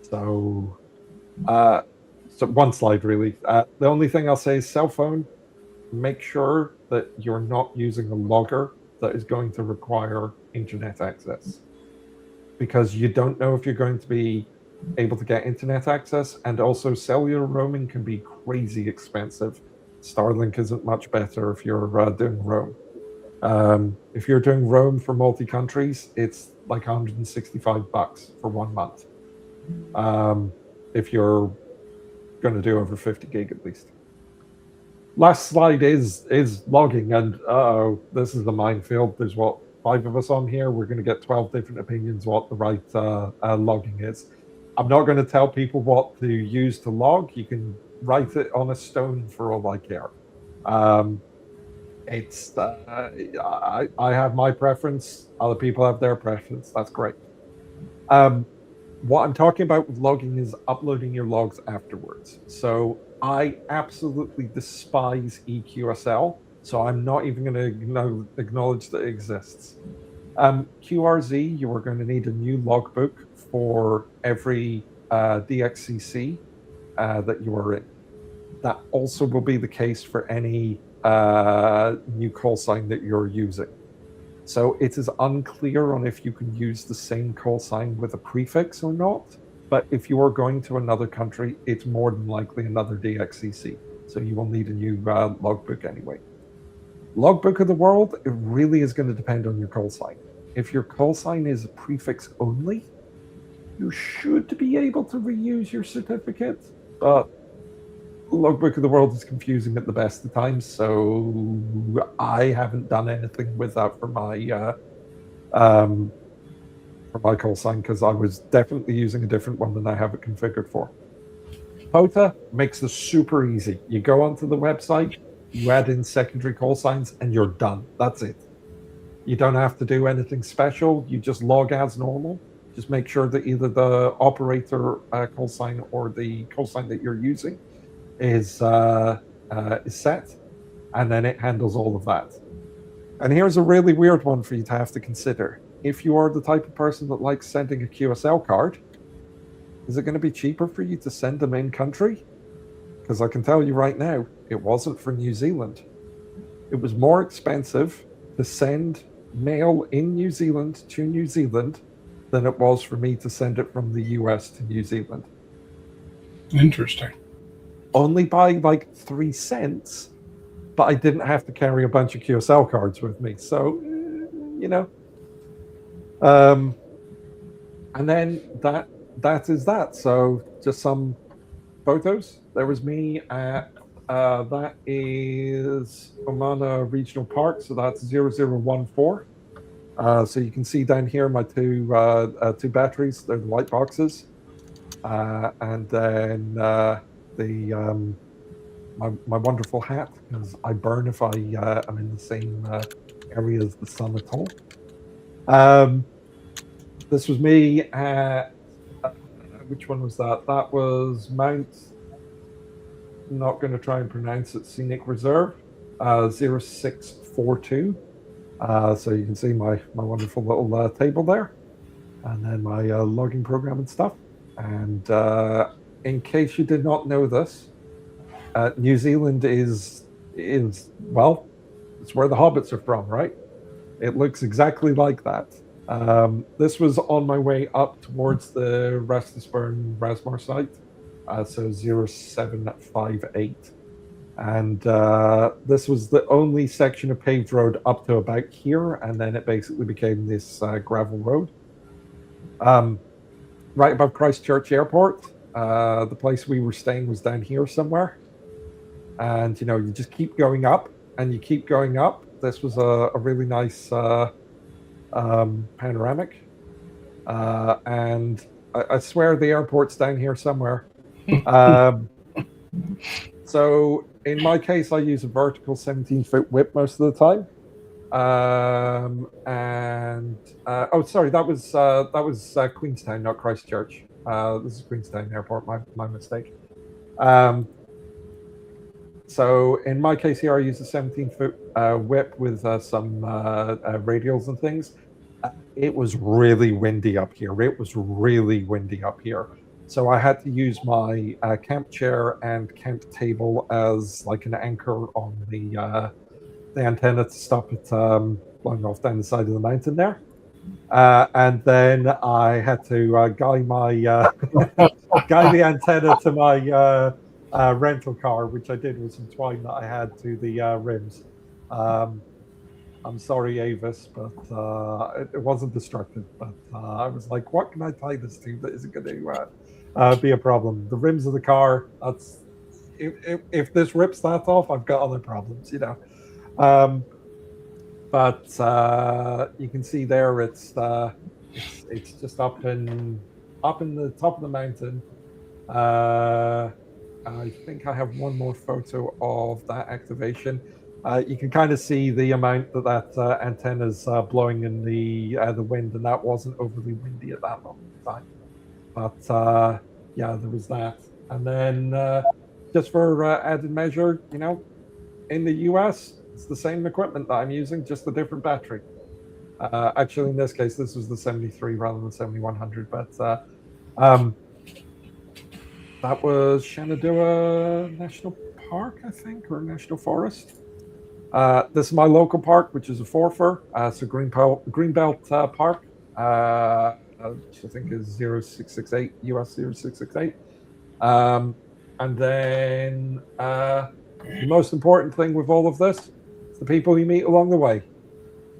So one slide really. The only thing I'll say is cell phone. Make sure that you're not using a logger that is going to require internet access, because you don't know if you're going to be able to get internet access, and also cellular roaming can be crazy expensive. Starlink isn't much better if you're doing roam. If you're doing roam for multi-countries, it's like $165 for 1 month. If you're going to do over 50 gig at least. Last slide is logging, and this is the minefield. There's 5 of us on here. We're going to get 12 different opinions what the right logging is. I'm not going to tell people what to use to log. You can write it on a stone for all I care. It's I have my preference. Other people have their preference. That's great. What I'm talking about with logging is uploading your logs afterwards. So I absolutely despise EQSL, so I'm not even going to acknowledge that it exists. QRZ, you are going to need a new logbook for every DXCC that you are in. That also will be the case for any new call sign that you're using. So it is unclear on if you can use the same call sign with a prefix or not. But if you are going to another country, it's more than likely another DXCC. So you will need a new logbook anyway. Logbook of the world, it really is going to depend on your call sign. If your call sign is prefix only, you should be able to reuse your certificate. But Logbook of the world is confusing at the best of times, so I haven't done anything with that for my call sign, because I was definitely using a different one than I have it configured for. POTA makes this super easy. You go onto the website, you add in secondary call signs, and you're done. That's it. You don't have to do anything special. You just log as normal. Just make sure that either the operator call sign or the call sign that you're using is set, and then it handles all of that. And here's a really weird one for you to have to consider. If you are the type of person that likes sending a QSL card, is it going to be cheaper for you to send them in country? Because I can tell you right now, it wasn't for New Zealand. It was more expensive to send mail in New Zealand to New Zealand than it was for me to send it from the US to New Zealand. Interesting. Only by like 3 cents, but I didn't have to carry a bunch of QSL cards with me. So, you know. And then that that is that. So just some photos. There was me at that is Omana Regional Park, so that's 0014. So you can see down here my two batteries. They're the light boxes, and then the my wonderful hat, because I burn if I am in the same area as the sun at all. This was me at which one was that? That was Mount. Not going to try and pronounce it. Scenic Reserve, 0642. So you can see my wonderful little table there, and then my logging program and stuff. And in case you did not know this, New Zealand is well, it's where the hobbits are from, right? It looks exactly like that. This was on my way up towards the Rastisburn Rasmar site, so 0758. And this was the only section of paved road up to about here, and then it basically became this gravel road. Right above Christchurch Airport, the place we were staying was down here somewhere. And, you just keep going up, and you keep going up. This was a really nice panoramic. And I swear the airport's down here somewhere. So in my case, I use a vertical 17-foot whip most of the time. Oh, sorry, that was Queenstown, not Christchurch. This is Queenstown Airport. My mistake. So in my case here, I use a 17-foot whip with some radials and things. It was really windy up here. So I had to use my camp chair and camp table as like an anchor on the antenna to stop it blowing off down the side of the mountain there. And then I had to guide the antenna to my rental car, which I did with some twine that I had to the rims. I'm sorry, Avis, but it wasn't destructive. But I was like, what can I tie this to that isn't going to be a problem? The rims of the car, that's if this rips that off, I've got other problems, But you can see there, it's just up in the top of the mountain. I think I have one more photo of that activation. You can kind of see the amount that antenna's blowing in the wind, and that wasn't overly windy at that moment in time. But yeah, there was that. And then just for added measure, in the US, it's the same equipment that I'm using, just a different battery. Actually, in this case, this was the 73 rather than 7100. But that was Shenandoah National Park, I think, or National Forest. This is my local park, which is a forfer. So Greenbelt Park, which I think is 0668, US 0668. And then the most important thing with all of this is the people you meet along the way.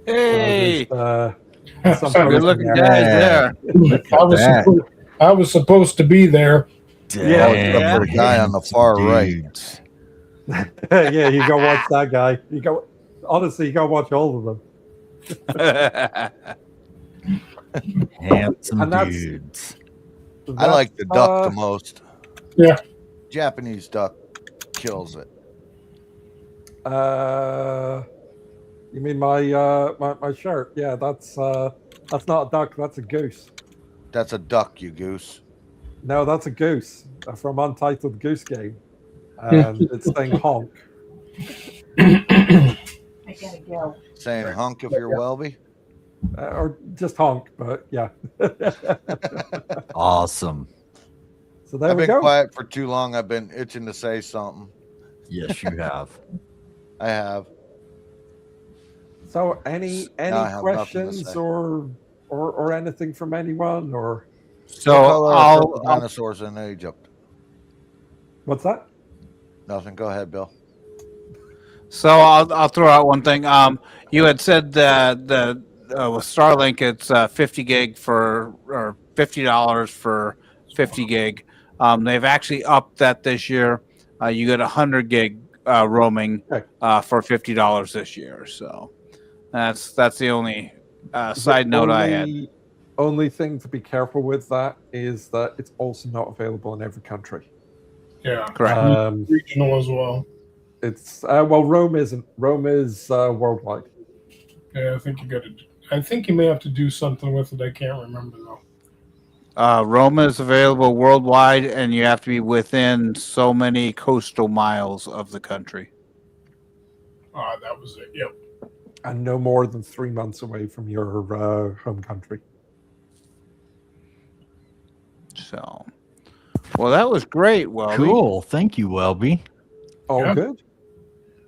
Hey, some good looking guys there. I was supposed to be there. Yeah, the guy on the far right. Yeah, you go watch that guy. You go watch all of them. Handsome dudes. I like the duck the most. Yeah. Japanese duck kills it. You mean my shirt? Yeah, that's not a duck. That's a goose. That's a duck, you goose. No, that's a goose from Untitled Goose Game, and it's saying honk. I gotta go. Saying honk if you're Welby? Or just honk, but yeah. Awesome. So there I've we been go. quiet for too long. I've been itching to say something. Yes, you have. I have. So any I have nothing to questions say. or anything from anyone or So What color are I'll purple dinosaurs in Egypt? what's that? Nothing. Go ahead, Bill. So I'll throw out one thing. You had said that with Starlink it's 50 gig for or $50 for 50 gig. They've actually upped that this year. You get 100 gig roaming for $50 this year. So that's the only side note I had. Only thing to be careful with that is that it's also not available in every country. Yeah, Correct. Regional as well. It's well, Rome isn't. Rome is worldwide. Yeah, I think you may have to do something with it. I can't remember though. Roma is available worldwide, and you have to be within so many coastal miles of the country. That was it. Yep. And no more than 3 months away from your home country. So, well, that was great, Welby. Cool. Thank you, Welby. All Yeah. good.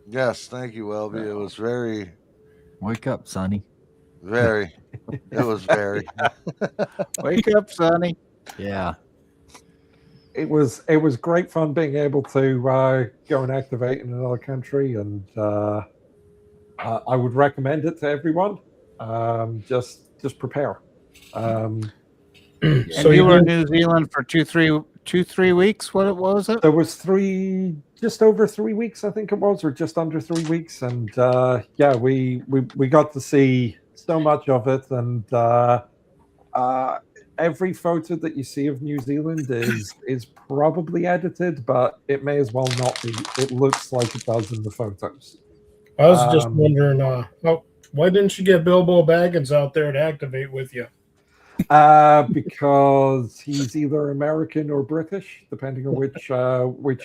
Yes, thank you, Welby. It was very, Wake up, Sonny. very. It was very. Wake up, Sonny. Yeah. It was great fun being able to go and activate in another country, and I would recommend it to everyone. Just prepare. So you were in New Zealand for two, 3 weeks. What was it? There was just over 3 weeks, I think it was, or just under 3 weeks, and yeah, we got to see so much of it, and every photo that you see of New Zealand is probably edited, but it may as well not be. It looks like it does in the photos. I was just wondering, why didn't you get Bilbo Baggins out there to activate with you? Because he's either American or British, depending on which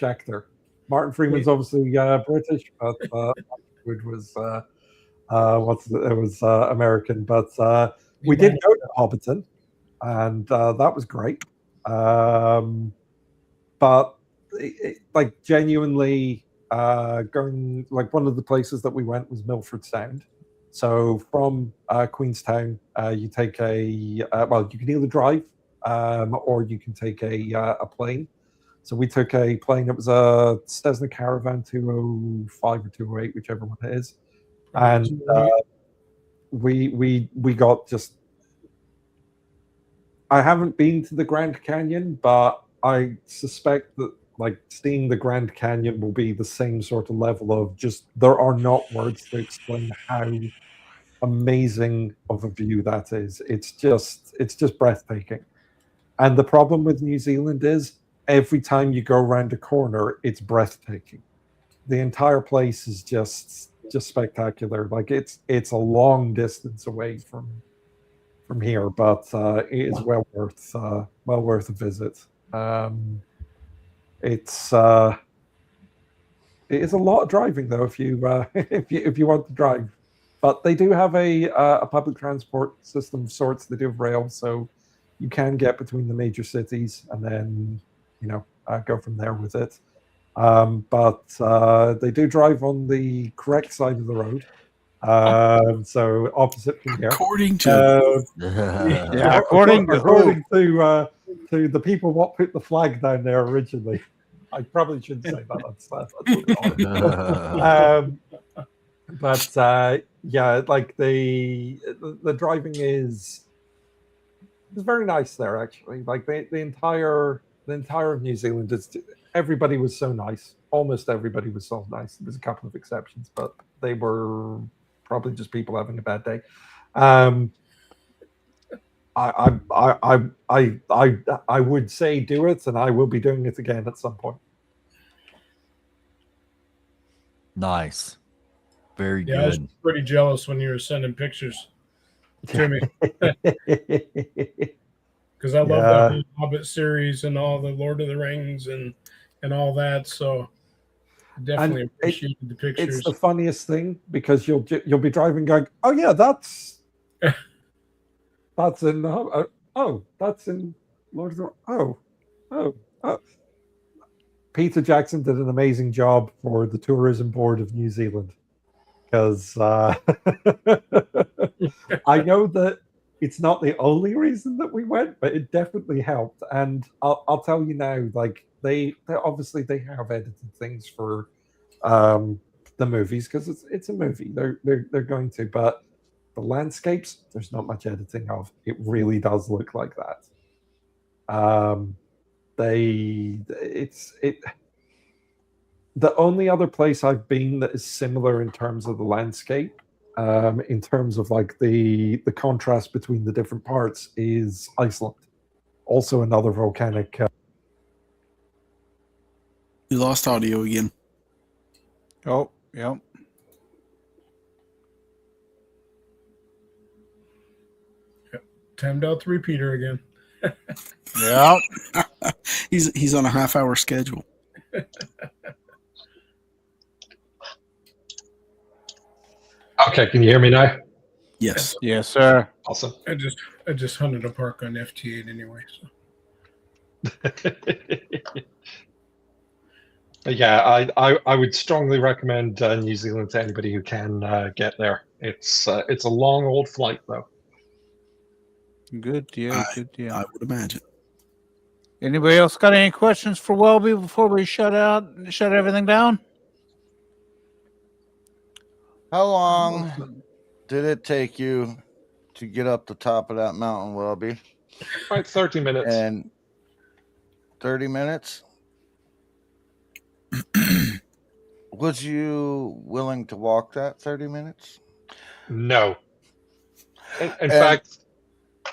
actor. Martin Freeman's obviously British, but Wood was American. But we did go to Hobbiton, and that was great. But like genuinely, going like one of the places that we went was Milford Sound. So from Queenstown, you take you can either drive or you can take a plane. So we took a plane. It was a Cessna Caravan 205 or 208, whichever one it is, and we got just. I haven't been to the Grand Canyon, but I suspect that like seeing the Grand Canyon will be the same sort of level of just there are not words to explain how amazing of a view that is. It's just breathtaking. And the problem with New Zealand is every time you go around a corner, it's breathtaking. The entire place is just spectacular. Like it's a long distance away from here, but it is well worth a visit. It is a lot of driving though if you if you want to drive. But they do have a public transport system of sorts. They do have rail, so you can get between the major cities and then, go from there with it. But they do drive on the correct side of the road. So opposite from here. According to According to the people what put the flag down there originally. I probably shouldn't say that. But yeah, like the driving is very nice there actually. Like the entire of New Zealand everybody was so nice. Almost everybody was so nice. There's a couple of exceptions, but they were probably just people having a bad day. I would say do it, and I will be doing it again at some point. Nice. Very Yeah, I was good. pretty jealous when you were sending pictures to me because I love the whole Hobbit series and all the Lord of the Rings and all that. So definitely appreciated the pictures. It's the funniest thing because you'll be driving going, oh yeah, that's in that's in Lord of the oh. Peter Jackson did an amazing job for the tourism board of New Zealand because I know that it's not the only reason that we went, but it definitely helped. And I'll tell you now, like they obviously they have edited things for the movies because it's a movie. They're going to, but the landscapes there's not much editing of. It really does look like that. The only other place I've been that is similar in terms of the landscape, in terms of like the contrast between the different parts, is Iceland. Also another volcanic. You lost audio again. Oh, yep. Timed out the repeater again. Yep. He's on a half-hour schedule. Okay, can you hear me now? Yes. Yes, sir. Awesome. I just hunted a park on FT8 anyway. So. But yeah, I would strongly recommend New Zealand to anybody who can get there. It's a long old flight though. Good deal. Good deal. I would imagine. Anybody else got any questions for Welby before we shut everything down? How long did it take you to get up the top of that mountain, Welby? About 30 minutes. And 30 minutes? Was you willing to walk that 30 minutes? No. In fact,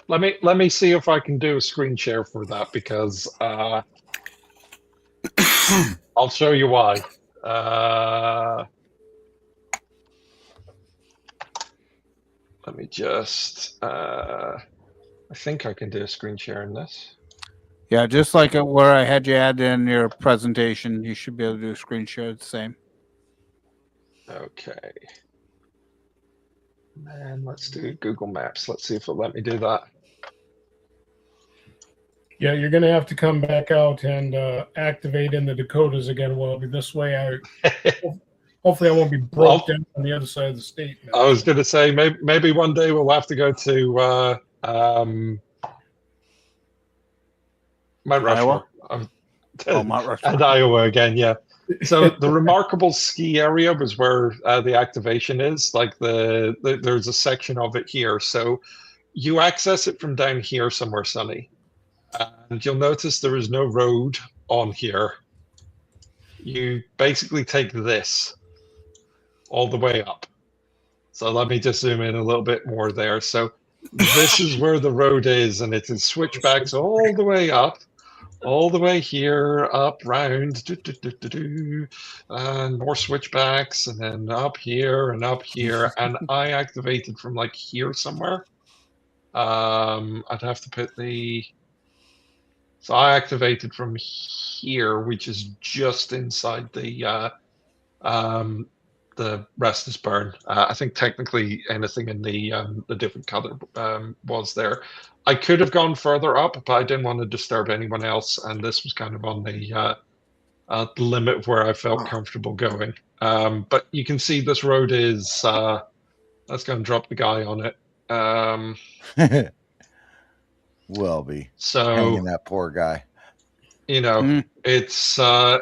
let me see if I can do a screen share for that, because I'll show you why. Let me just. I think I can do a screen share in this. Yeah, just like where I had you add in your presentation, you should be able to do a screen share the same. Okay. And let's do Google Maps. Let's see if it'll let me do that. Yeah, you're gonna have to come back out and activate in the Dakotas again. Well, this way, hopefully, I won't be broke down on the other side of the state. Now. I was going to say maybe one day we'll have to go to Mount Rushmore. Mount Rushmore. And Iowa again, yeah. So the remarkable ski area was where the activation is. Like there's a section of it here. So you access it from down here somewhere sunny. And you'll notice there is no road on here. You basically take this all the way up. So let me just zoom in a little bit more there. So this is where the road is, and it's in switchbacks all the way up. All the way here, up, round, and more switchbacks, and then up here and up here. And I activated from like here somewhere. I'd have to put so I activated from here, which is just inside the Restless Burn. I think technically anything in the different color was there. I could have gone further up, but I didn't want to disturb anyone else, and this was kind of on the limit of where I felt comfortable going. But you can see this road is. Let's go and drop the guy on it. Welby. So hanging that poor guy. You know, it's a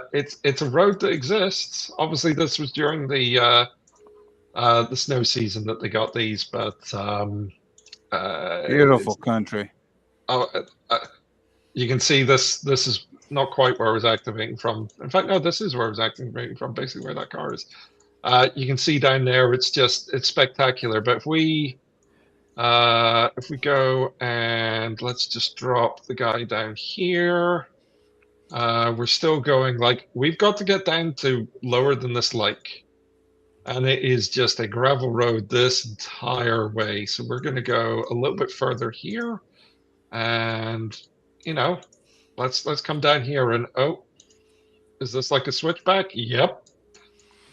road that exists. Obviously, this was during the snow season that they got these, but beautiful country. You can see this is not quite where I was activating from. In fact, no, this is where I was activating from, basically where that car is. You can see down there, it's spectacular. But if we go and let's just drop the guy down here. We're still going, like, we've got to get down to lower than this lake. And it is just a gravel road this entire way. So we're going to go a little bit further here. And, you know, let's come down here. And, oh, is this like a switchback? Yep.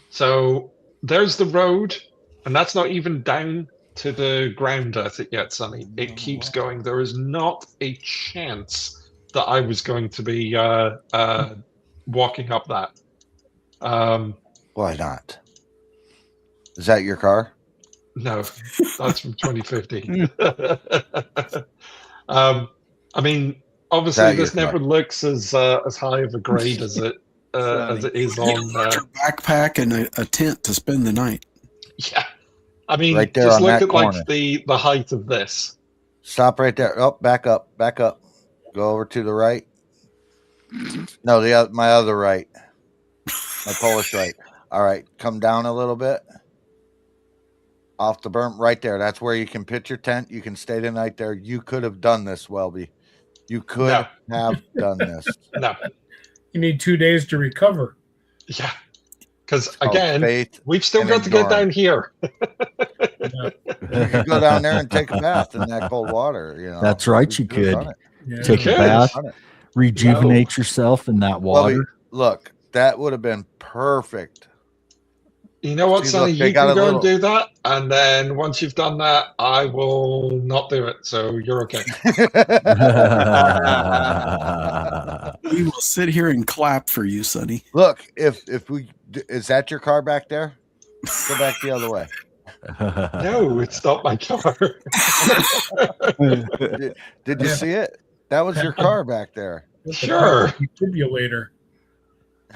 So there's the road. And that's not even down to the ground at it yet, Sonny. It keeps going. There is not a chance that I was going to be walking up that. Why not? Is that your car? No, that's from 2015. I mean, obviously, this never looks as high of a grade as it is on. A backpack and a tent to spend the night. Yeah, I mean, right there just on look that at corner. like the height of this. Stop right there. Oh, back up. Go over to the right. No, my other right. My Polish right. All right, come down a little bit. Off the berm, right there. That's where you can pitch your tent. You can stay the night there. You could have done this, Welby. You could have done this. No. You need 2 days to recover. Yeah. Because called again, faith we've still and got to get ignorance. down here. Yeah. You could go down there and take a bath in that cold water. You know, That's right, you could have could. done it. Yeah. Take a Okay. bath, Done it. rejuvenate yourself in that water. Welby, look, that would have been perfect. You know what, See, Sonny? look, they You got can a go little- and do that, and then once you've done that, I will not do it. So you're okay. We will sit here and clap for you, Sonny. Look, if we is that your car back there? Go back the other way. No, it's not my car. Did you see it? That was your car back there. Sure. Defibrillator.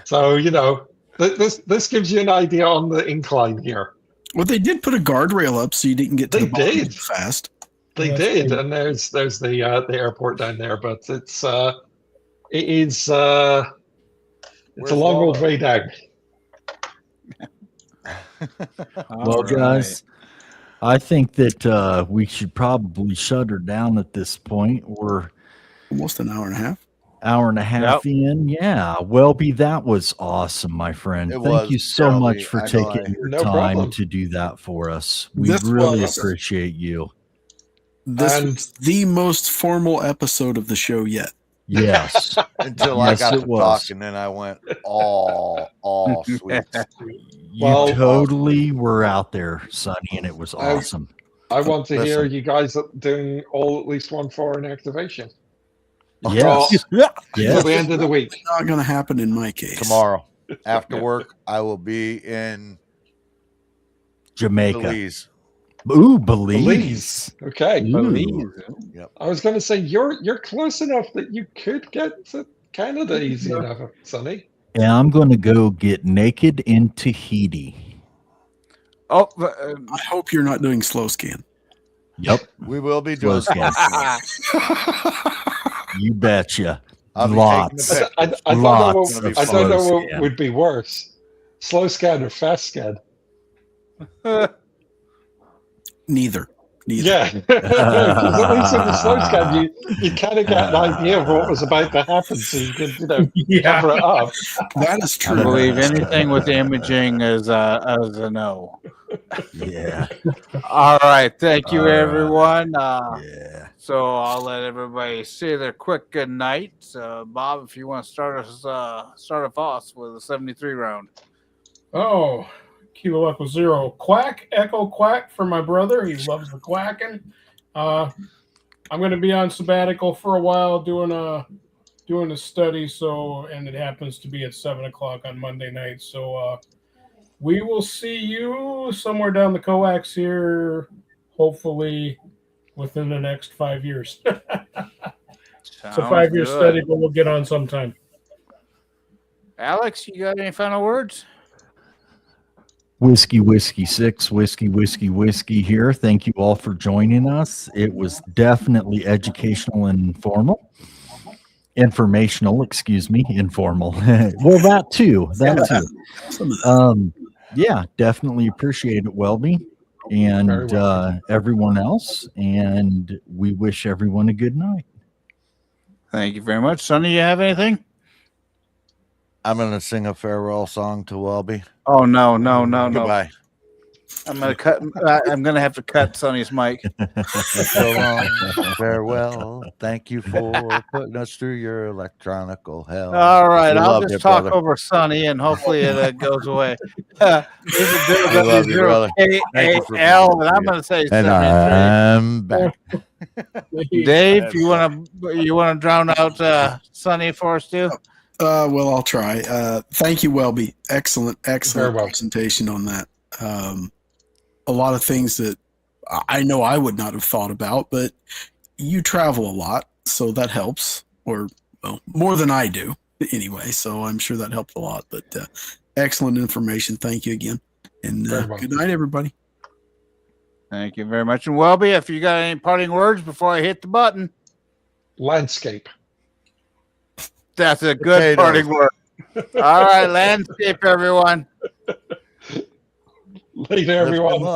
So you know, this gives you an idea on the incline here. Well, they did put a guardrail up so you didn't get to They the bottom did. fast. They Yes, did, they- and there's the airport down there, but it's a long Where's old Laura? way down. Well, guys, I think that we should probably shut her down at this point. We're Almost an hour and a half. hour and a half in. Yeah. Welby, that was awesome, my friend. It Thank was, you so Welby. much for I know taking your No time problem. to do that for us. We This really was- appreciate you. This And- was the most formal episode of the show yet. Yes. Until I Yes, got it to was. talk, and then I went all sweet. You Well- totally were out there, Sonny, and it was I- awesome. I want to hear Listen. you guys doing all at least one foreign activation Yes. till Yes. the end of the week. Not going to happen in my case. Tomorrow after work, I will be in Jamaica. Belize. Ooh, Belize. Okay. Ooh. I was going to say you're close enough that you could get to Canada easy enough, Sonny. And I'm going to go get naked in Tahiti. Oh, I hope you're not doing slow scan. Yep. We will be doing. Slow scan. You betcha. I'll be Lots. taking the I pictures. don't know Lots what, of I don't know slow what scan. would be worse, slow scan or fast scan. Neither. Yeah, because at least with the slow scan, you kind of get an idea of what was about to happen, so you can Yeah. cover it up. That is I true. believe anything with imaging is a no. Yeah. All right, thank you, All right. everyone. Yeah. So I'll let everybody say their quick good night. Bob, if you want to start us off with a 73 round. Oh, Kilo Echo Zero. Quack, Echo Quack for my brother. He loves the quacking. I'm going to be on sabbatical for a while doing a study. So, and it happens to be at 7:00 on Monday night. So, we will see you somewhere down the coax here, hopefully within the next 5 years. It's a 5-year study, but we'll get on sometime. Alex, you got any final words? Whiskey, whiskey, six, whiskey, whiskey, whiskey here. Thank you all for joining us. It was definitely educational and informal. Informational, excuse me, informal. Well, that too. That too. Some of that. Yeah, definitely appreciate it, Welby, Very and welcome. everyone else. And we wish everyone a good night. Thank you very much. Sonny, you have anything? I'm going to sing a farewell song to Welby. Oh, no. Goodbye. I'm gonna have to cut Sonny's mic. So long, farewell. Thank you for putting us through your electronical hell. All right, We I'll love just you, talk brother. over Sonny, and hopefully it goes away. This is We love you, brother. Thank you for KAL, being and I'm here. going to say And 73. I'm back. Dave, you want to drown out Sonny for us too? Well, I'll try. Thank you, Welby. Excellent Very well. presentation on that. A lot of things that I know I would not have thought about, but you travel a lot, so that helps, or well, more than I do anyway. So I'm sure that helped a lot. But excellent information. Thank you again, and Very well. good night, everybody. Thank you very much. And Welby, if you got any parting words before I hit the button. Landscape. That's a good Potatoes. parting word. All right, landscape, everyone. Later, Lift 'em everyone. up.